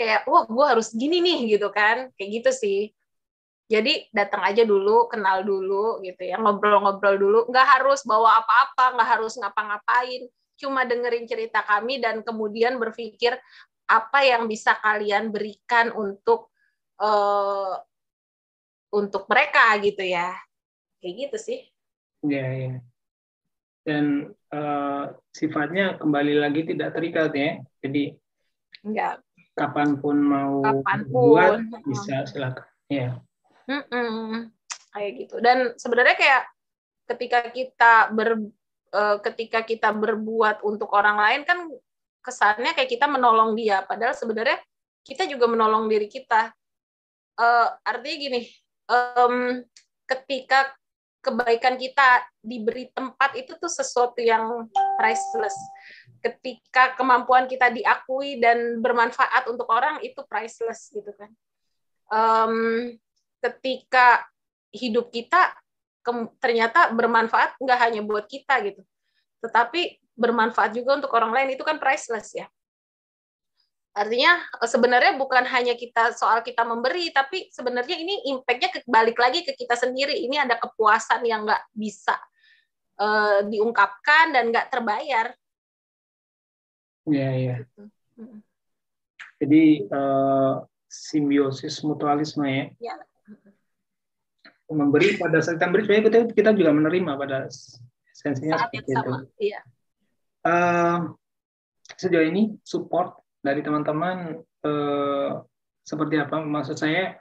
kayak, wah gue harus gini nih gitu kan, kayak gitu sih. Jadi datang aja dulu, kenal dulu gitu ya, ngobrol-ngobrol dulu, nggak harus bawa apa-apa, nggak harus ngapa-ngapain, cuma dengerin cerita kami dan kemudian berpikir apa yang bisa kalian berikan untuk mereka gitu ya, kayak gitu sih. Ya. Dan sifatnya kembali lagi tidak terikat ya, jadi Enggak. Kapanpun mau buat bisa silakan ya. Kayak gitu. Dan sebenarnya kayak ketika kita berbuat untuk orang lain kan kesannya kayak kita menolong dia, padahal sebenarnya kita juga menolong diri kita. Artinya gini, ketika kebaikan kita diberi tempat itu tuh sesuatu yang priceless. Ketika kemampuan kita diakui dan bermanfaat untuk orang itu priceless gitu kan. Ketika hidup kita ternyata bermanfaat nggak hanya buat kita gitu, tetapi bermanfaat juga untuk orang lain, itu kan priceless ya. Artinya sebenarnya bukan hanya soal kita memberi, tapi sebenarnya ini impact-nya balik lagi ke kita sendiri. Ini ada kepuasan yang nggak bisa diungkapkan dan nggak terbayar. Iya. Jadi simbiosis mutualisme ya. Ya. Memberi pada saat kita memberi, sebenarnya kita juga menerima pada esensinya Saat yang seperti itu. sama. Iya. Sejauh ini support dari teman-teman seperti apa? Maksud saya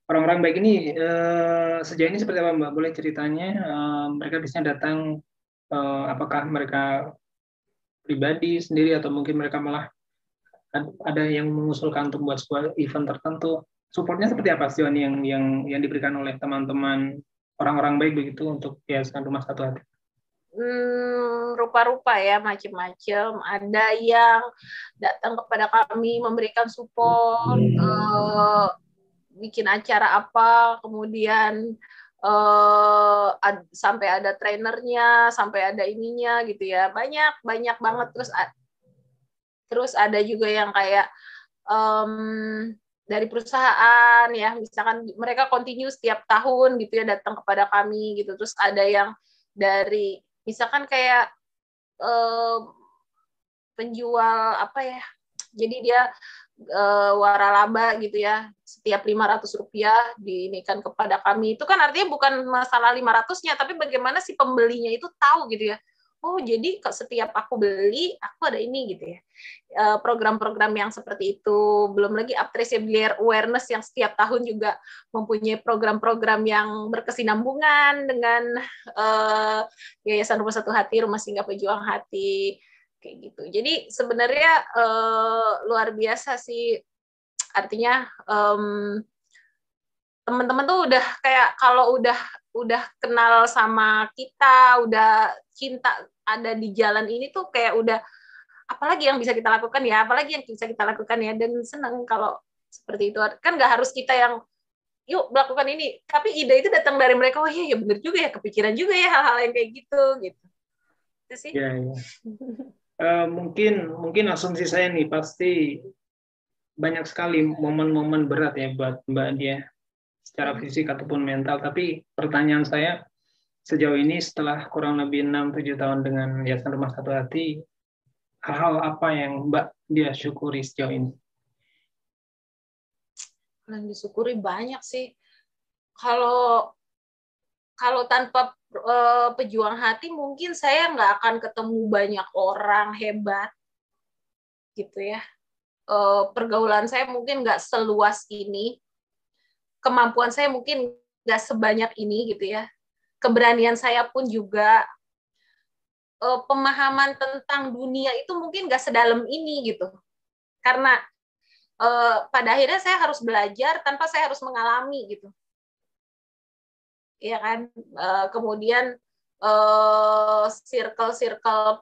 orang-orang baik ini sejauh ini seperti apa, Mbak? Boleh ceritanya? Mereka biasanya datang, apakah mereka pribadi sendiri atau mungkin mereka malah ada yang mengusulkan untuk buat sebuah event tertentu? Supportnya seperti apa sih yang diberikan oleh teman-teman orang-orang baik begitu untuk Yayasan Rumah Satu Hati? Rupa-rupa ya, macam-macam. Ada yang datang kepada kami memberikan support, bikin acara apa, kemudian sampai ada trainernya, sampai ada ininya gitu ya. Banyak banget. Terus ada juga yang kayak dari perusahaan ya, misalkan mereka continue setiap tahun gitu ya datang kepada kami gitu. Terus ada yang dari misalkan kayak penjual apa ya, jadi dia waralaba gitu ya, setiap Rp500 diinikan kepada kami. Itu kan artinya bukan masalah 500-nya, tapi bagaimana si pembelinya itu tahu gitu ya. Oh, jadi setiap aku beli, aku ada ini gitu ya. Program-program yang seperti itu. Belum lagi Appreciable Awareness yang setiap tahun juga mempunyai program-program yang berkesinambungan dengan Yayasan Rumah Satu Hati, Rumah Singgah Pejuang Hati. Kayak gitu. Jadi sebenarnya luar biasa sih, artinya teman-teman tuh udah kayak kalau udah kenal sama kita, udah cinta ada di jalan ini tuh kayak udah apalagi yang bisa kita lakukan ya, apalagi yang bisa kita lakukan ya, dan senang kalau seperti itu. Kan nggak harus kita yang yuk melakukan ini, tapi ide itu datang dari mereka. Oh iya ya benar juga ya, kepikiran juga ya hal-hal yang kayak gitu. Itu sih. Ya, ya. Mungkin asumsi saya nih, pasti banyak sekali momen-momen berat ya buat Mbak Dia secara fisik ataupun mental. Tapi pertanyaan saya, sejauh ini setelah kurang lebih 6-7 tahun dengan Yayasan Rumah Satu Hati, hal apa yang Mbak Dia syukuri sejauh ini? Yang disyukuri banyak sih. Kalau tanpa pejuang hati mungkin saya nggak akan ketemu banyak orang hebat gitu ya. Pergaulan saya mungkin nggak seluas ini, kemampuan saya mungkin nggak sebanyak ini gitu ya. Keberanian saya pun juga, pemahaman tentang dunia itu mungkin nggak sedalam ini gitu. Karena pada akhirnya saya harus belajar tanpa saya harus mengalami gitu. Ya kan, kemudian circle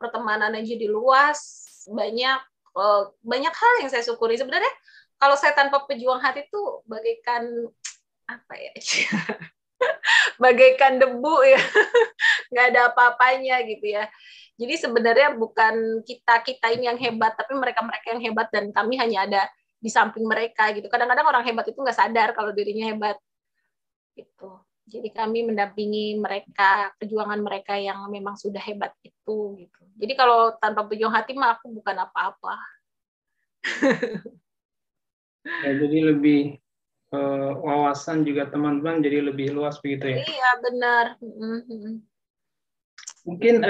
pertemanannya jadi luas, banyak hal yang saya syukuri sebenarnya. Kalau saya tanpa pejuang hati itu bagaikan apa ya, bagaikan debu ya, nggak ada apa-apanya gitu ya. Jadi sebenarnya bukan kita ini yang hebat, tapi mereka yang hebat, dan kami hanya ada di samping mereka gitu. Kadang-kadang orang hebat itu nggak sadar kalau dirinya hebat gitu. Jadi kami mendampingi mereka, perjuangan mereka yang memang sudah hebat itu gitu. Jadi kalau tanpa pejuang hati mah aku bukan apa-apa. Ya, jadi lebih wawasan juga teman-teman jadi lebih luas begitu ya. Iya benar. Mungkin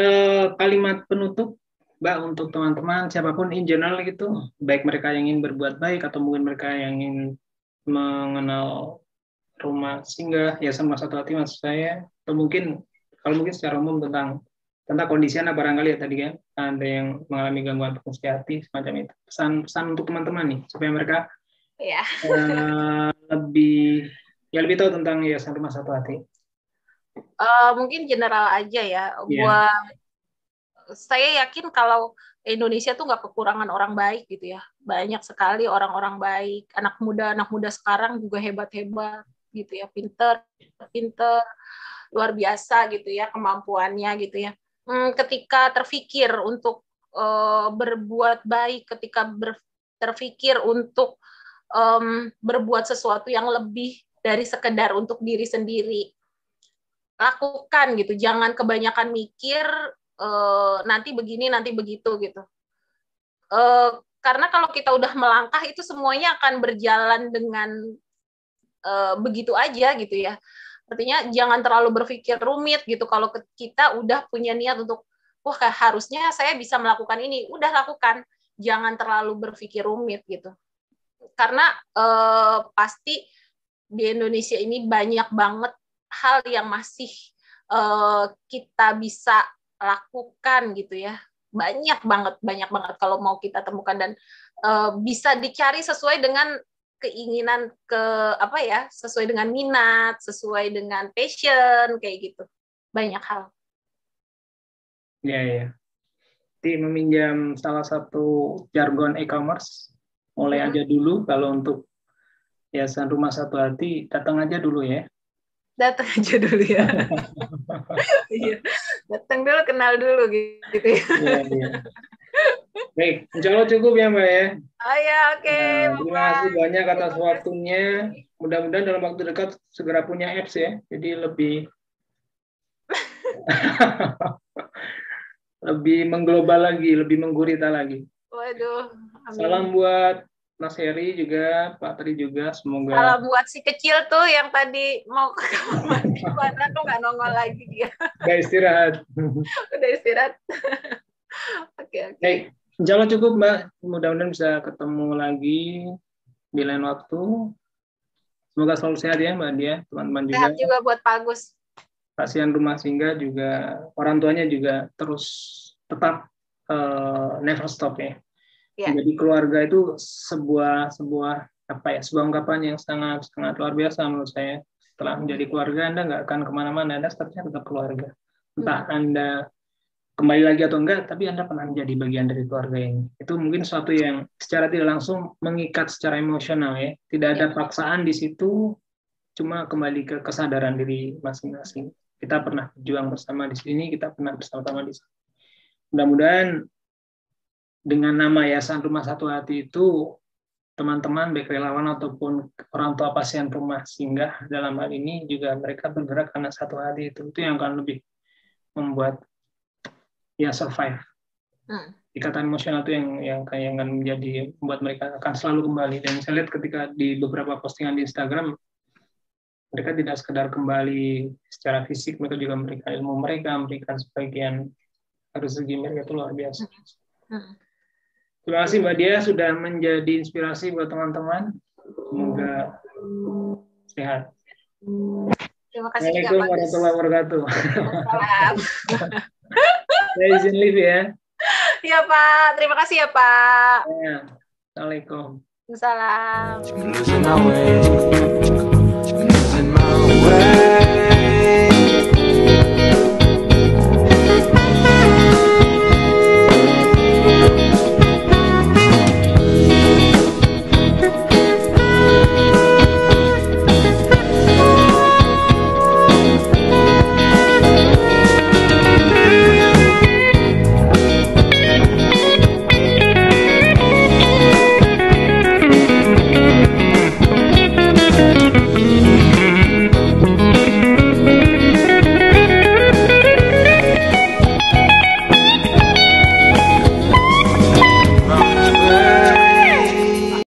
kalimat penutup Mbak untuk teman-teman siapapun in general gitu, baik mereka yang ingin berbuat baik atau mungkin mereka yang ingin mengenal rumah singgah ya sama Satu Hati maksud saya, atau mungkin kalau mungkin secara umum tentang kondisi anak barangkali ya tadi kan ada yang mengalami gangguan fungsi hati semacam itu, pesan untuk teman-teman nih supaya mereka Ya. lebih tahu tentang Yayasan Rumah Satu Hati. Mungkin general aja ya. Buat saya yakin kalau Indonesia tuh nggak kekurangan orang baik gitu ya. Banyak sekali orang-orang baik. Anak muda sekarang juga hebat-hebat gitu ya. Pinter, luar biasa gitu ya kemampuannya gitu ya. Ketika terfikir untuk berbuat baik, ketika terfikir untuk berbuat sesuatu yang lebih dari sekedar untuk diri sendiri, lakukan gitu. Jangan kebanyakan mikir nanti begini nanti begitu gitu. karena kalau kita udah melangkah itu semuanya akan berjalan dengan begitu aja gitu ya. Artinya jangan terlalu berpikir rumit gitu. Kalau kita udah punya niat untuk, wah harusnya saya bisa melakukan ini, udah lakukan. Jangan terlalu berpikir rumit gitu. Karena pasti di Indonesia ini banyak banget hal yang masih kita bisa lakukan gitu ya. Banyak banget kalau mau kita temukan, dan bisa dicari sesuai dengan keinginan, sesuai dengan minat, sesuai dengan passion, kayak gitu. Banyak hal. Ya. Jadi meminjam salah satu jargon e-commerce, mulai aja dulu. Kalau untuk Yayasan Rumah Satu Hati, datang aja dulu ya. Datang aja dulu ya. Iya. Datang dulu, kenal dulu gitu ya. Iya. Baik, insya Allah cukup ya Mbak ya. Oh ya, oke. Terima kasih banyak atas waktunya. Mudah-mudahan dalam waktu dekat segera punya apps ya. Jadi lebih lebih mengglobal lagi, lebih menggurita lagi. Waduh. Amin. Salam buat Mas Heri juga, Pak Tri juga. Semoga. Salam buat si kecil tuh yang tadi mau ke kamar mandi, mana tuh nggak nongol lagi dia. Udah istirahat. Udah istirahat. Oke. Baik, insya Allah cukup Mbak. Mudah-mudahan bisa ketemu lagi di lain waktu. Semoga selalu sehat ya Mbak Dia, teman-teman juga. Sehat juga buat Pak Agus. Pasien Rumah Singgah juga, orang tuanya juga terus tetap never stop ya. Jadi keluarga itu sebuah ungkapan yang sangat luar biasa menurut saya. Setelah menjadi keluarga, Anda nggak akan kemana-mana, Anda seterusnya tetap keluarga. Entah Anda kembali lagi atau enggak, tapi Anda pernah menjadi bagian dari keluarga ini. Itu mungkin sesuatu yang secara tidak langsung mengikat secara emosional ya. Tidak ada paksaan di situ, cuma kembali ke kesadaran diri masing-masing. Kita pernah berjuang bersama di sini, kita pernah bersama-sama di sini. Mudah-mudahan dengan nama Yayasan Rumah Satu Hati itu, teman-teman baik relawan ataupun orang tua pasien rumah singgah dalam hal ini juga mereka bergerak karena satu hati itu yang akan lebih membuat ya survive. Ikatan emosional itu yang akan menjadi membuat mereka akan selalu kembali. Dan saya lihat ketika di beberapa postingan di Instagram, mereka tidak sekedar kembali secara fisik, mereka juga memberikan ilmu mereka, memberikan sebagian rezeki mereka, itu luar biasa. Terima kasih Mbak Dia sudah menjadi inspirasi buat teman-teman. Semoga sehat. Terima kasih. Assalamualaikum warahmatullahi wabarakatuh. Saya izin live ya. Iya Pak, terima kasih ya Pak. Ya. Assalamualaikum. Salam.